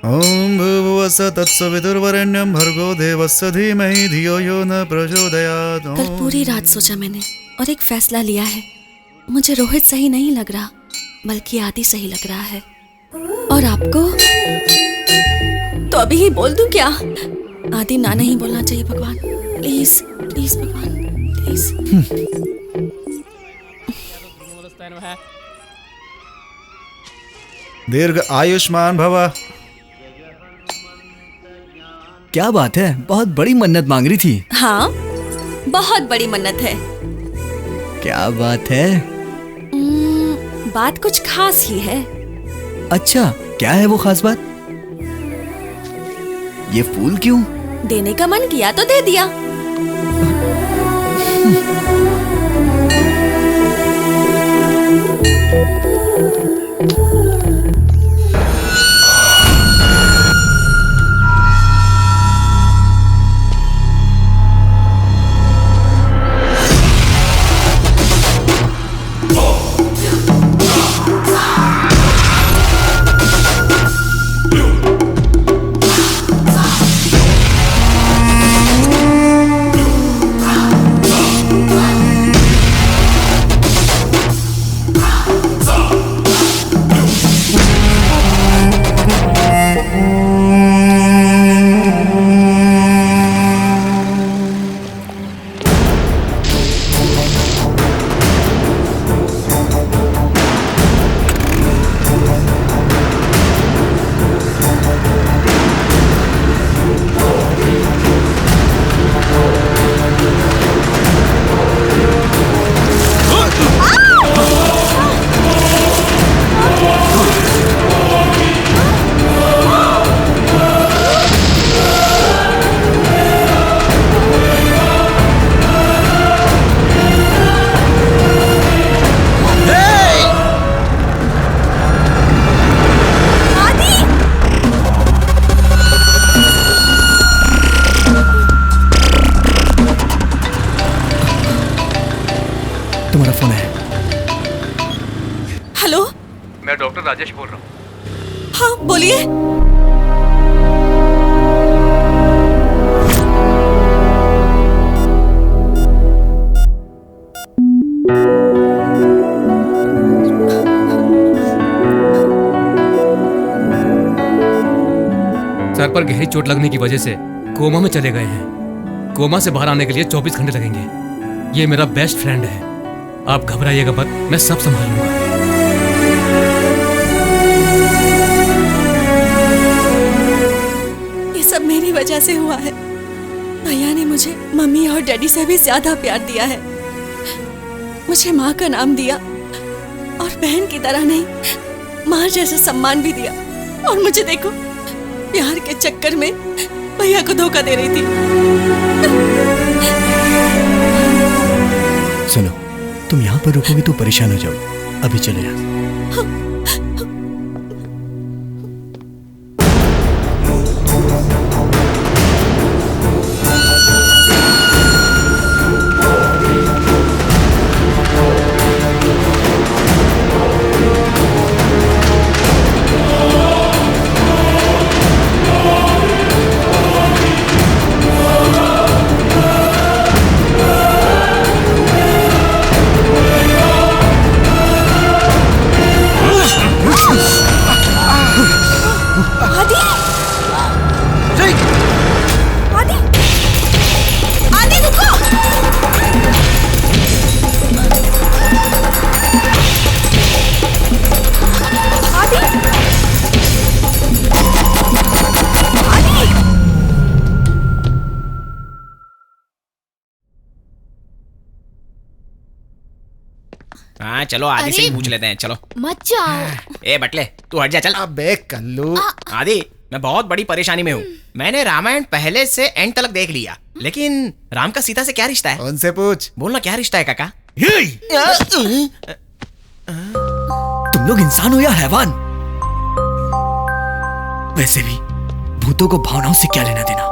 ओम भूर्भुवस्सुः तत्सवितुर्वरेण्यं भर्गो देवस्य धीमहि धियो यो न प्रचोदयात्।
कल पूरी रात सोचा मैंने और एक फैसला लिया है। मुझे रोहित सही नहीं लग रहा, बल्कि आदि सही लग रहा है। और आपको तो अभी ही बोल दूं क्या? आदि ना नहीं बोलना चाहिए भगवान, प्लीज प्लीज भगवान प्लीज।
दीर्घ आयुष्मान भव।
क्या बात है, बहुत बड़ी मन्नत मांग रही थी।
हाँ, बहुत बड़ी मन्नत है।
क्या बात है?
बात कुछ खास ही है।
अच्छा, क्या है वो खास बात? ये फूल क्यों?
देने का मन किया तो दे दिया।
तुम्हारा फोन है।
हेलो,
मैं डॉक्टर राजेश बोल रहा हूँ।
हाँ बोलिए।
सर पर गहरी चोट लगने की वजह से कोमा में चले गए हैं। कोमा से बाहर आने के लिए 24 घंटे लगेंगे। ये मेरा बेस्ट फ्रेंड है, आप घबराइएगा मत, मैं सब संभाल लूंगा।
ये सब मेरी वजह से हुआ है। भैया ने मुझे मम्मी और डैडी से भी ज्यादा प्यार दिया है। मुझे माँ का नाम दिया और बहन की तरह नहीं, माँ जैसा सम्मान भी दिया। और मुझे देखो, प्यार के चक्कर में भैया को धोखा दे रही थी।
सुनो, तुम यहाँ पर रुकोगे तो परेशान हो जाओ। अभी चले यहाँ।
हाँ चलो आदि से ही
अरे!
पूछ लेते हैं, चलो।
मत जाओ।
ए बटले तू हट जा, चल।
अबे कल्लू,
आदि मैं बहुत बड़ी परेशानी में हूँ। मैंने रामायण पहले से एंड तक देख लिया, लेकिन राम का सीता से क्या रिश्ता है?
उनसे पूछ।
बोलना क्या रिश्ता है काका?
तुम लोग इंसान हो या हैवान? वैसे भी भूतों को भावनाओं से क्या लेना देना।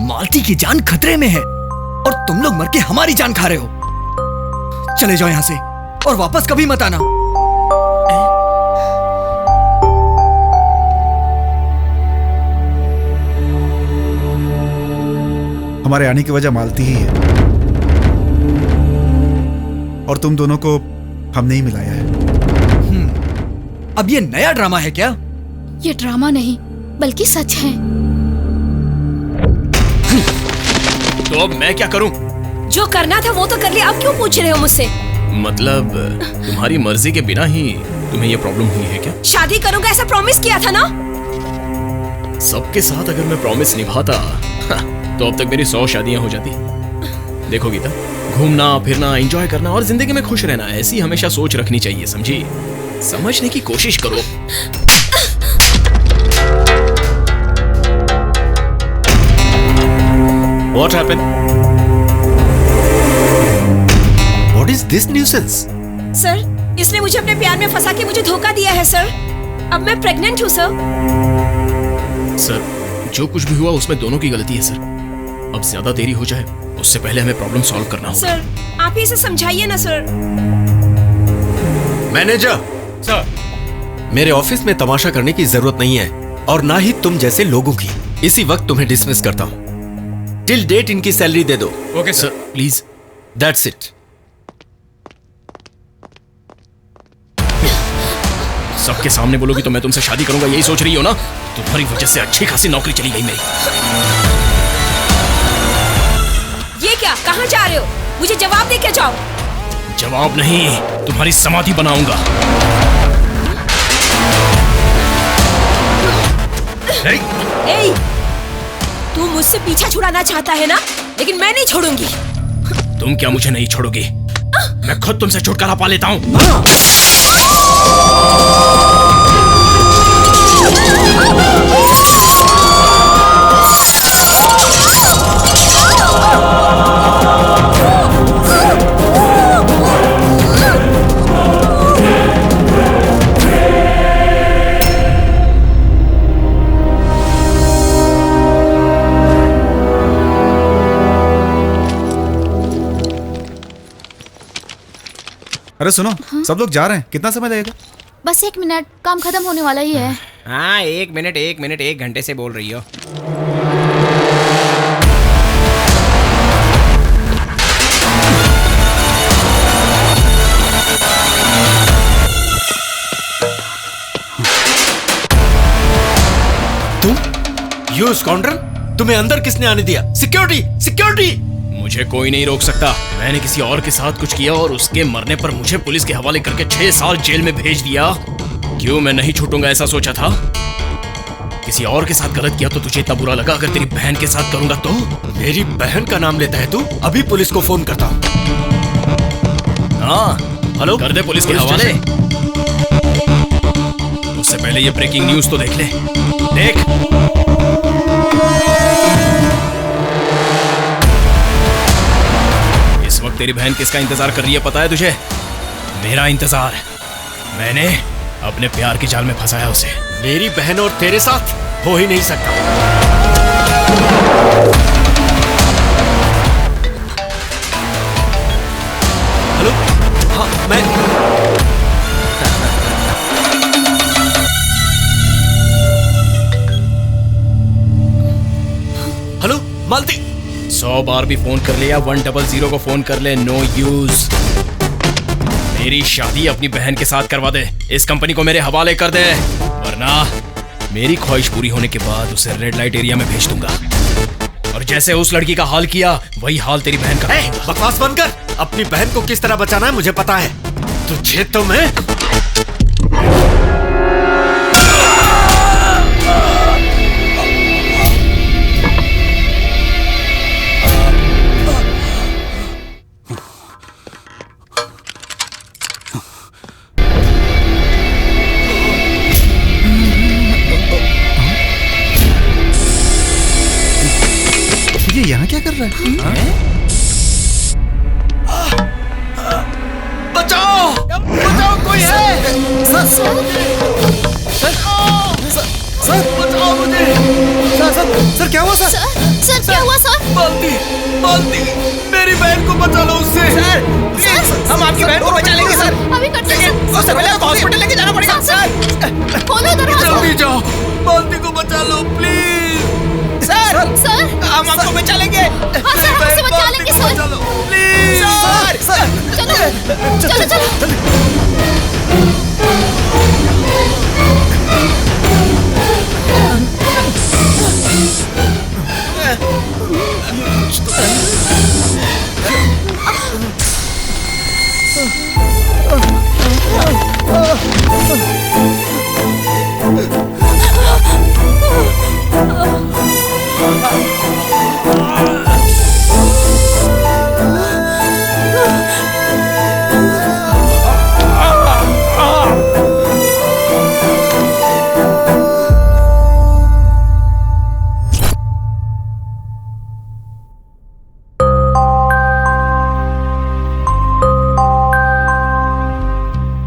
मालती की जान खतरे में है और तुम लोग मर के हमारी जान खा रहे हो। चले जाओ यहां से और वापस कभी मत आना।
हमारे आने की वजह मालती ही है, और तुम दोनों को हमने ही मिलाया है।
अब ये नया ड्रामा है क्या?
ये ड्रामा नहीं बल्कि सच है।
तो अब मैं क्या करूं?
जो करना था वो तो कर लिया, अब क्यों पूछ रहे हो मुझसे?
मतलब तुम्हारी मर्जी के बिना ही तुम्हें ये प्रॉब्लम हुई है क्या?
शादी करूंगा ऐसा प्रॉमिस किया था ना।
सबके साथ अगर मैं प्रॉमिस निभाता तो अब तक मेरी 100 शादियां हो जाती। देखो गीता, घूमना फिरना, एंजॉय करना और जिंदगी में खुश रहना, ऐसी हमेशा सोच रखनी चाहिए, समझी? समझने की कोशिश करो।
What happened? What is this nuisance?
Sir, इसने मुझे अपने प्यार में फंसा के मुझे धोखा दिया है सर। अब मैं प्रेग्नेंट हूँ सर।
सर, जो कुछ भी हुआ उसमें दोनों की गलती है सर। अब ज्यादा देरी हो जाए उससे पहले हमें प्रॉब्लम सॉल्व करना होगा।
सर, आप ही इसे समझाइए ना सर।
मैनेजर
सर,
मेरे ऑफिस में तमाशा करने की जरूरत नहीं है, और ना ही तुम जैसे लोगों की। इसी वक्त तुम्हें डिसमिस करता हूँ। टिल डेट इनकी सैलरी दे दो।
Okay sir, please.
That's it.
सबके सामने बोलोगी तो मैं तुमसे शादी करूंगा, यही सोच रही हो ना? तुम्हारी वजह से अच्छी खासी नौकरी चली गई मेरी।
ये क्या, कहाँ जा रहे हो? मुझे जवाब दे के जाओ।
जवाब नहीं, तुम्हारी समाधि बनाऊंगा।
ए, तू मुझसे पीछा छुड़ाना चाहता है ना, लेकिन मैं नहीं छोड़ूंगी।
तुम क्या मुझे नहीं छोड़ोगी? मैं खुद तुमसे छुटकारा पा लेता हूँ।
अरे सुनो, सब लोग जा रहे हैं, कितना समय लगेगा?
बस 1 मिनट, काम खत्म होने वाला ही है।
हाँ 1 मिनट 1 घंटे से बोल रही हो।
तुम यू स्काउंड्रल, तुम्हें अंदर किसने आने दिया? Security, security!
मुझे कोई नहीं रोक सकता। मैंने किसी और के साथ कुछ किया और उसके मरने पर मुझे पुलिस के हवाले करके 6 साल जेल में भेज दिया। क्यों मैं नहीं छूटूंगा ऐसा सोचा था? किसी और के साथ गलत किया तो तुझे इतना बुरा लगा, अगर तेरी बहन के साथ करूंगा तो?
मेरी बहन का नाम लेता है तू? अभी पुलिस को फोन करता हूँ।
हाँ,
हेलो,
कर दे पुलिस के हवाले। उससे पहले ये ब्रेकिंग न्यूज तो देख ले। देख, इस वक्त तेरी बहन किसका इंतजार कर रही है पता है तुझे? मेरा इंतजार। मैंने अपने प्यार के जाल में फंसाया उसे।
मेरी बहन और तेरे साथ हो ही नहीं सकता। हेलो, हाँ मैं हेलो मालती।
100 बार भी फोन कर ले या 100 को फोन कर ले, नो यूज। मेरी शादी अपनी बहन के साथ करवा दे, इस कंपनी को मेरे हवाले कर दे, वरना मेरी ख्वाहिश पूरी होने के बाद उसे रेड लाइट एरिया में भेज दूंगा। और जैसे उस लड़की का हाल किया वही हाल तेरी बहन का।
बकवास बंद कर। अपनी बहन को किस तरह बचाना है मुझे पता है। तुझे तो मैं
कर रहा है?
बचाओ बचाओ, कोई है?
सर बचाओ मुझे। सर क्या हुआ सर?
सर क्या हुआ सर?
बाल्टी, मेरी बहन को बचा लो उससे। सर हम आपकी बहन को बचा लेंगे सर।
अभी करते हैं सर।
उससे पहले हॉस्पिटल लेके जाना पड़ेगा सर।
खोलो दरवाजा।
जल्दी जाओ, बाल्टी को बचा लो प्लीज। सर हम आपको बचा लेंगे।
हाँ सर, हमसे बचा लेंगे सर।
Please sir.
चलो चलो चलो।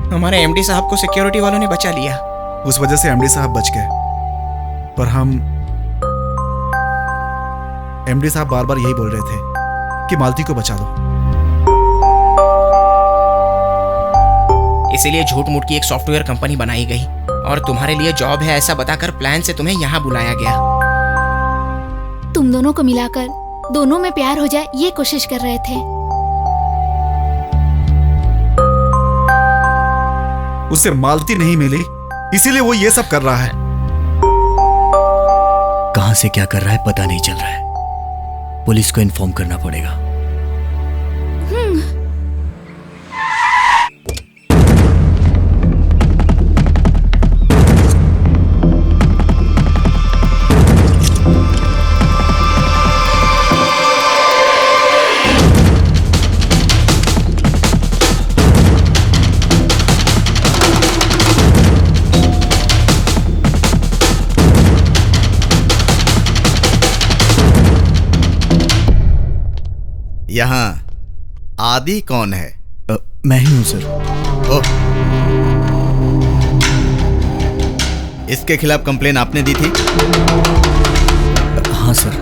हमारे एमडी साहब को सिक्योरिटी वालों ने बचा लिया।
उस वजह से एमडी साहब बच गए, पर हम एमडी साहब बार बार यही बोल रहे थे कि मालती को बचा लो।
इसीलिए झूठ मूठ की एक सॉफ्टवेयर कंपनी बनाई गई और तुम्हारे लिए जॉब है ऐसा बताकर प्लान से तुम्हें यहाँ बुलाया गया।
तुम दोनों को मिलाकर दोनों में प्यार हो जाए ये कोशिश कर रहे थे।
उसे मालती नहीं मिली, इसीलिए वो ये सब कर रहा है।
कहां से क्या कर रहा है पता नहीं चल रहा है। पुलिस को इन्फॉर्म करना पड़ेगा।
यहाँ आदि कौन है?
मैं ही हूं सर।
ओह, इसके खिलाफ कंप्लेन आपने दी थी?
हाँ सर।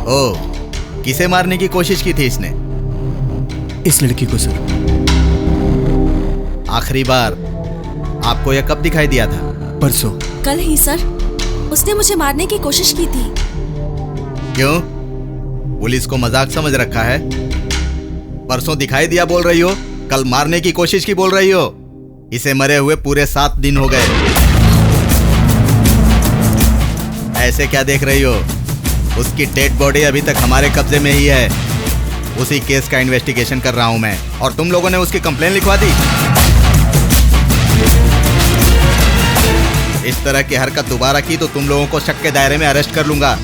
ओह, किसे मारने की कोशिश की थी इसने?
इस लड़की को सर।
आखिरी बार आपको यह कब दिखाई दिया था?
परसों।
कल ही सर, उसने मुझे मारने की कोशिश की थी।
क्यों? पुलिस को मजाक समझ रखा है? परसों दिखाई दिया बोल रही हो, कल मारने की कोशिश की बोल रही हो। इसे मरे हुए पूरे 7 दिन हो गए। ऐसे क्या देख रही हो? उसकी डेड बॉडी अभी तक हमारे कब्जे में ही है। उसी केस का इन्वेस्टिगेशन कर रहा हूं मैं, और तुम लोगों ने उसकी कंप्लेन लिखवा दी। इस तरह की हरकत दोबारा की तो तुम लोगों को शक के दायरे में अरेस्ट कर लूंगा।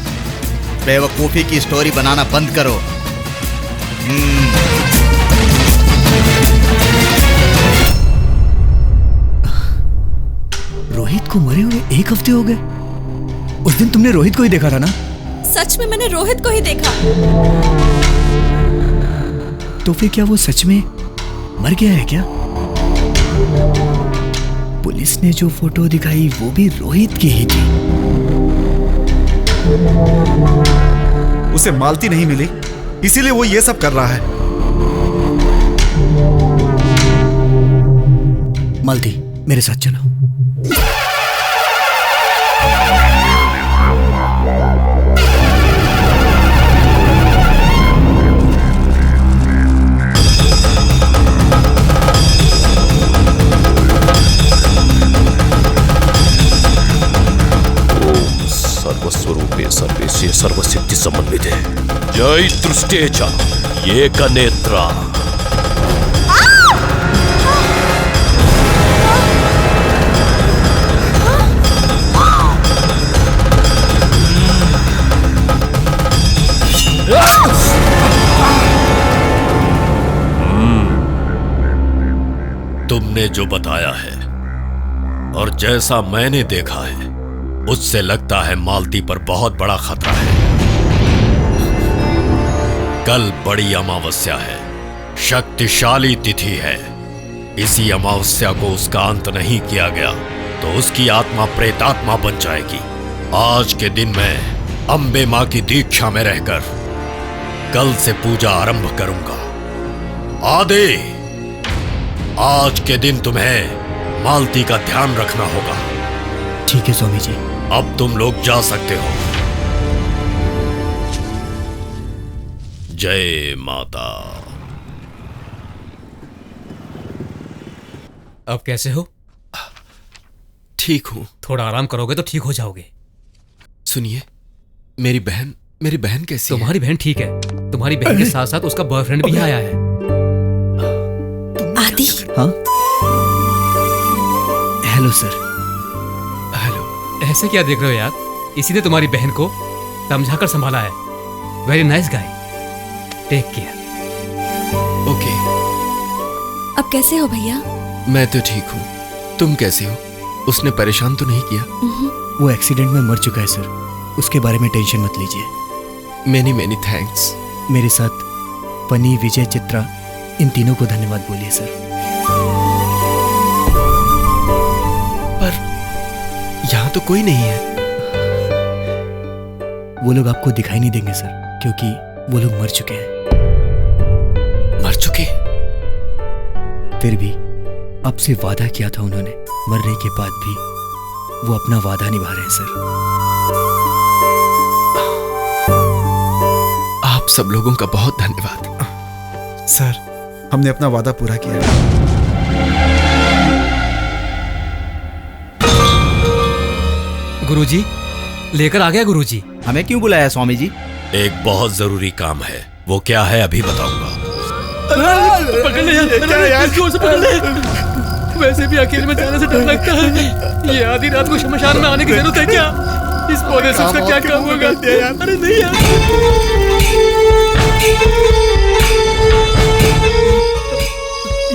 बेवकूफी की स्टोरी बनाना बंद करो।
रोहित को मरे हुए 1 हफ्ते हो गए। उस दिन तुमने रोहित को ही देखा था ना?
सच में मैंने रोहित को ही देखा।
तो फिर क्या वो सच में मर गया है क्या? पुलिस ने जो फोटो दिखाई वो भी रोहित की ही थी।
उसे मालती नहीं मिली, इसीलिए वो ये सब कर रहा है।
मालती, मेरे साथ चलो।
सर्वस्वरूपे सर्वेशे सर्वसिद्धि समन्विते जय दृष्टेचा एकनेत्रा। तुमने जो बताया है और जैसा मैंने देखा है उससे लगता है मालती पर बहुत बड़ा खतरा है। कल बड़ी अमावस्या है, शक्तिशाली तिथि है। इसी अमावस्या को उसका अंत नहीं किया गया तो उसकी आत्मा प्रेतात्मा बन जाएगी। आज के दिन मैं अंबे मां की दीक्षा में रहकर कल से पूजा आरंभ करूंगा। आदे, आज के दिन तुम्हें मालती का ध्यान रखना होगा।
ठीक है स्वामी जी।
अब तुम लोग जा सकते हो। जय माता।
अब कैसे हो?
ठीक हूं।
थोड़ा आराम करोगे तो ठीक हो जाओगे।
सुनिए, मेरी बहन कैसी है?
तुम्हारी बहन ठीक है। तुम्हारी बहन के साथ साथ उसका बॉयफ्रेंड भी आया है।
आदि।
हाँ, हेलो सर।
हेलो।
ऐसे क्या देख रहे हो यार? इसी ने तुम्हारी बहन को समझाकर संभाला है। Very nice guy. Take care.
Okay.
अब कैसे हो भैया?
मैं तो ठीक हूँ। तुम कैसे हो? उसने परेशान तो नहीं किया?
वो एक्सीडेंट में मर चुका है सर, उसके बारे में टेंशन मत लीजिए।
Many many thanks.
मेरे साथ पनी, विजय, चित्रा, इन तीनों को धन्यवाद बोलिए सर।
पर यहाँ तो कोई नहीं है।
वो लोग आपको दिखाई नहीं देंगे सर, क्योंकि वो लोग मर चुके हैं।
मर चुके?
फिर भी आपसे वादा किया था उन्होंने, मरने के बाद भी वो अपना वादा निभा रहे हैं सर।
आप सब लोगों का बहुत धन्यवाद।
सर, हमने अपना वादा पूरा किया।
गुरुजी, लेकर आ गया गुरुजी।
हमें क्यों बुलाया स्वामी जी?
एक बहुत जरूरी काम है। वो क्या है अभी बताऊंगा।
पकड़ ले यार, जोर से पकड़ ले। वैसे भी अकेले में जाने से डर लगता है। ये आधी रात को शमशान में आने की जरूरत है क्या? इस पौधे से उसका क्या काम होगा? अरे नहीं यार।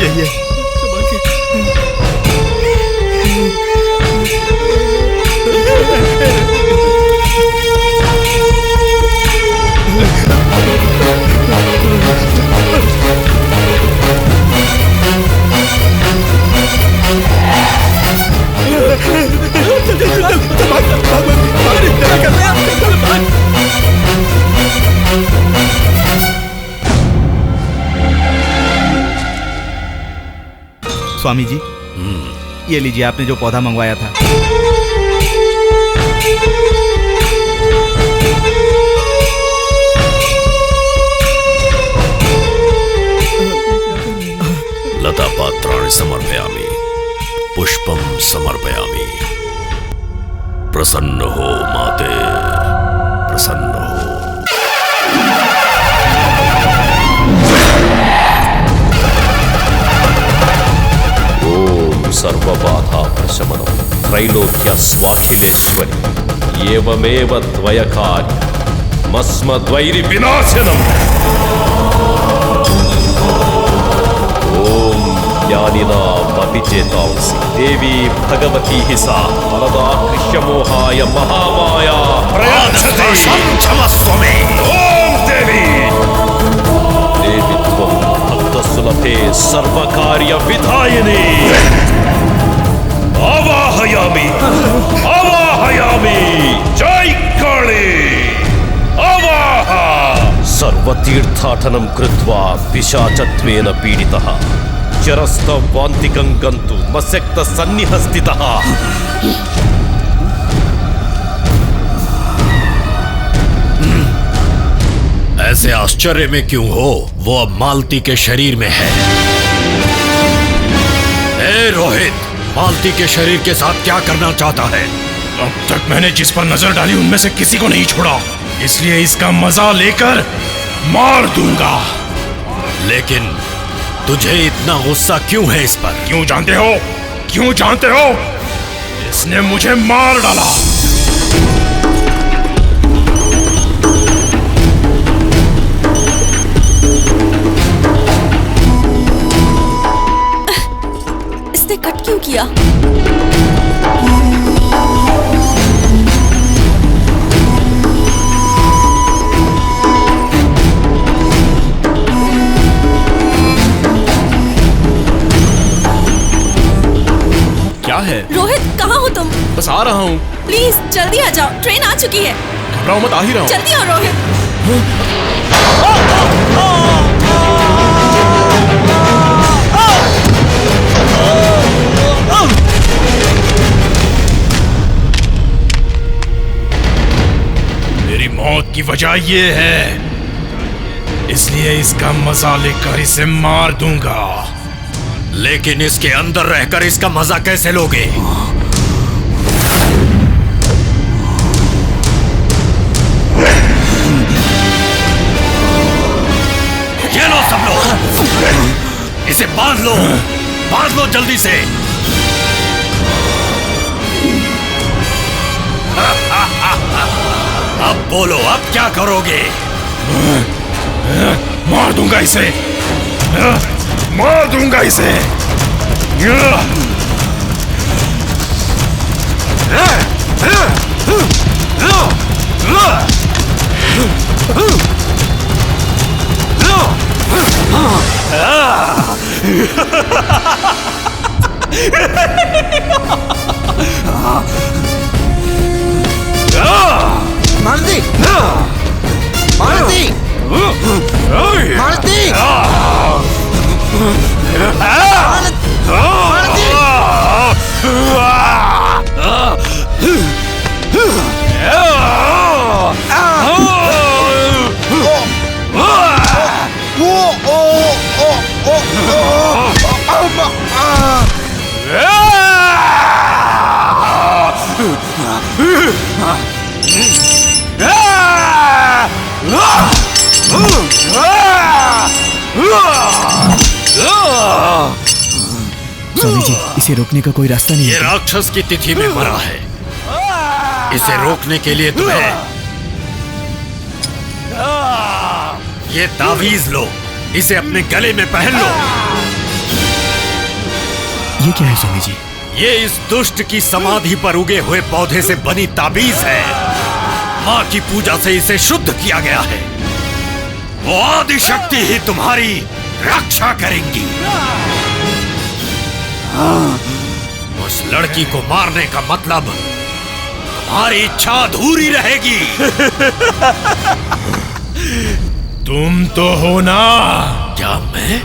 यही है। स्वामी जी, ये लीजिए आपने जो पौधा मंगवाया था।
लता पात्राणि समर्पयामि, पुष्पम समर्पयामि। प्रसन्न हो माते, प्रसन्न हो। ओम सर्वबाधा प्रशमनम त्रैलोक्य स्वाखिलेश्वरी एवमेव द्वयकार्य मस्मद्वैरि विनाशनम। ओम ज्ञानिनामपि चेतांसि देवी भगवती हि सा वरदा कृष्यमोहाय महामाया प्रयच्छति। ओम देवी देवी त्वं भक्तसुलभे सर्वकार्य विधायिनी। आवाहयामि आवाहयामि। जय काली। आवाह। सर्वतीर्थाटनं कृत्वा पिशाचत्वेन पीडितः चरस्तवान्तिकं गन्तु मस्यक्तसन्निहस्थितः। ऐसे आश्चर्य में क्यों हो? वो अब मालती के शरीर में है। ए रोहित, मालती के शरीर के साथ क्या करना चाहता है?
अब तक मैंने जिस पर नजर डाली उनमें से किसी को नहीं छोड़ा, इसलिए इसका मजा लेकर मार दूंगा।
लेकिन तुझे इतना गुस्सा क्यों है इस पर?
क्यों जानते हो? क्यों जानते हो? इसने मुझे मार डाला।
इसने कट क्यों किया?
क्या है?
रोहित, कहाँ हो तुम?
बस आ रहा हूँ।
प्लीज जल्दी आ जाओ, ट्रेन आ चुकी है।
घबराओ मत, आ ही रहा हूँ।
जल्दी आओ रोहित।
मेरी मौत की वजह ये है, इसलिए इसका मजा लेकर इसे मार दूंगा।
लेकिन इसके अंदर रहकर इसका मजा कैसे लोगे? ये लो सब लोग, इसे बांध लो जल्दी से। अब बोलो, अब क्या करोगे?
मार दूंगा इसे, मार दूंगा इसे।
मालती, मालती, मालती,
स्वामी जी, इसे रोकने का कोई रास्ता नहीं
ये
है?
राक्षस की तिथि में मरा है। इसे रोकने के लिए तुम्हें ये तावीज लो, इसे अपने गले में पहन लो।
ये क्या है स्वामी जी?
ये इस दुष्ट की समाधि पर उगे हुए पौधे से बनी ताबीज है। माँ की पूजा से इसे शुद्ध किया गया है। वो आदि शक्ति ही तुम्हारी रक्षा करेंगी। उस लड़की को मारने का मतलब तुम्हारी इच्छा अधूरी रहेगी।
तुम तो हो ना?
क्या मैं?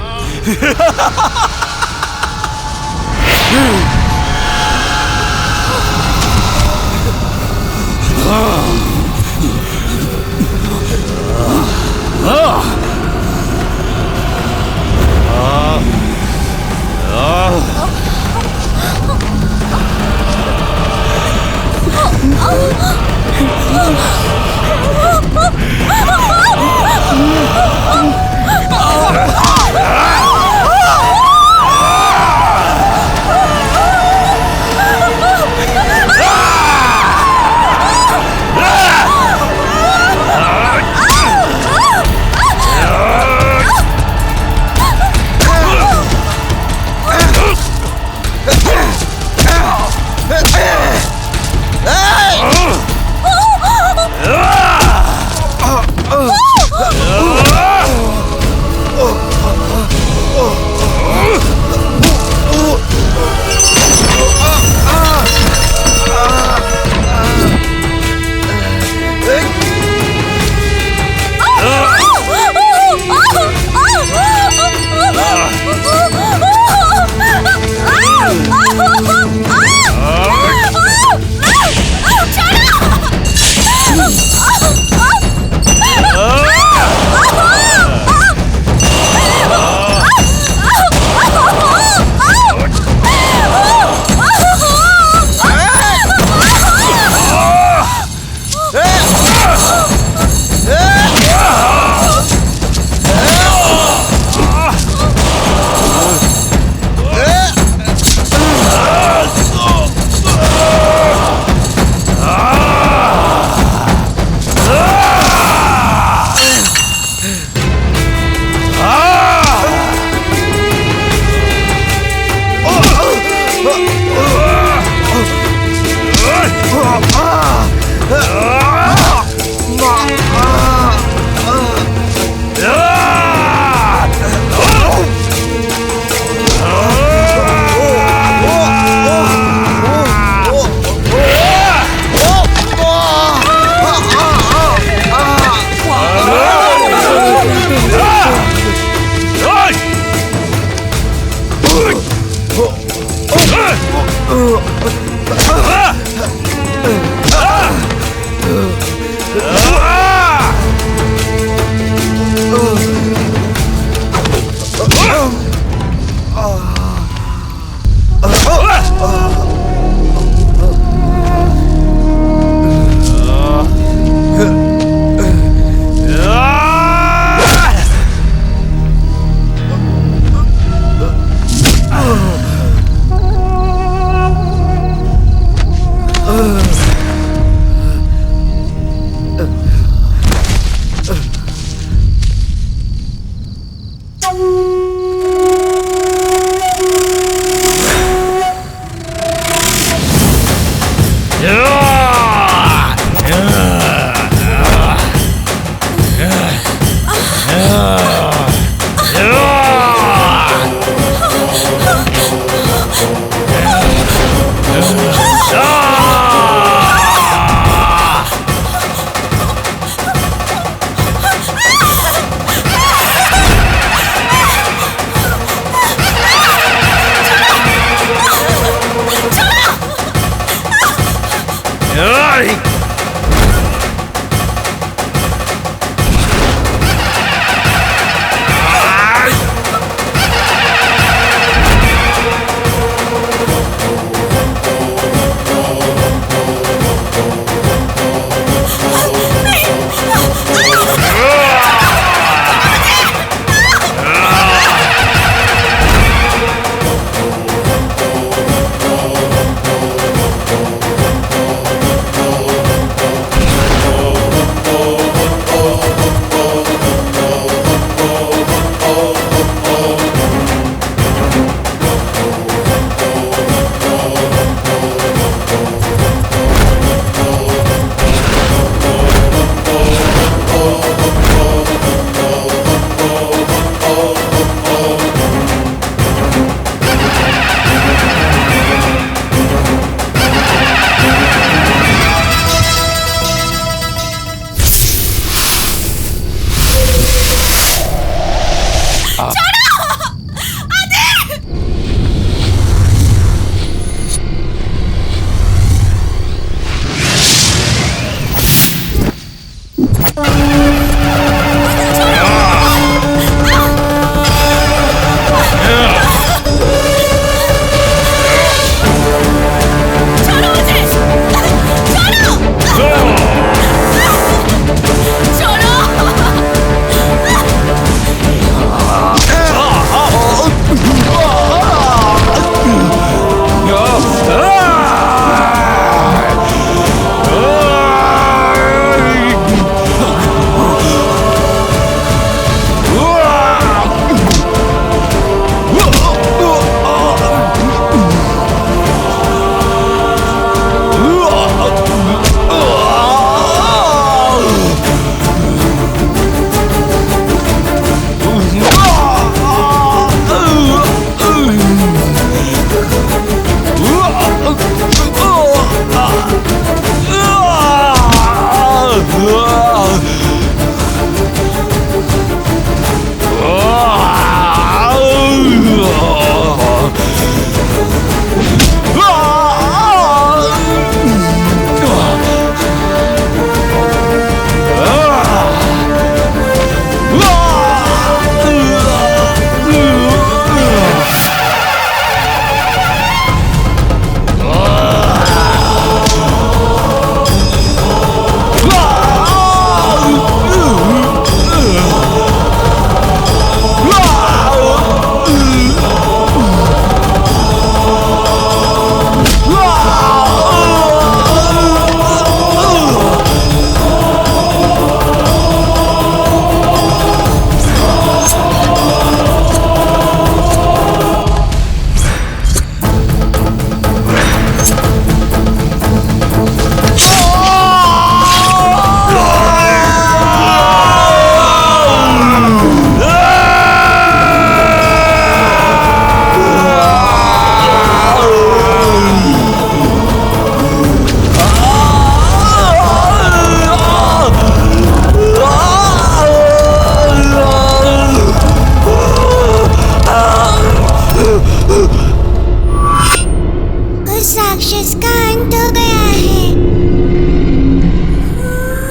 राक्षस का अंत हो गया है।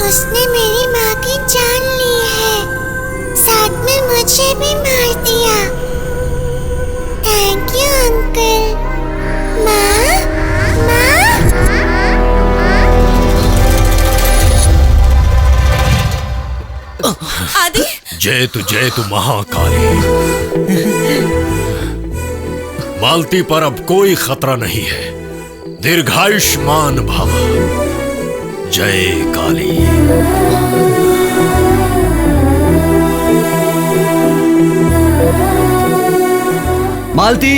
उसने मेरी माँ की जान ली है, साथ में मुझे भी मार दिया। Thank you uncle. माँ, माँ।
आदि,
जय तू महाकाली। मालती पर अब कोई खतरा नहीं है। दीर्घायुष्मान भव। जय काली।
मालती,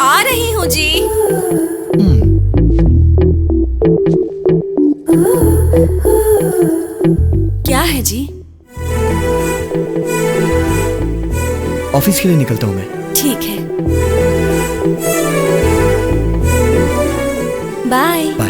आ रही हूँ जी। क्या है जी?
ऑफिस के लिए निकलता हूँ मैं।
ठीक है, बाय।
बाय।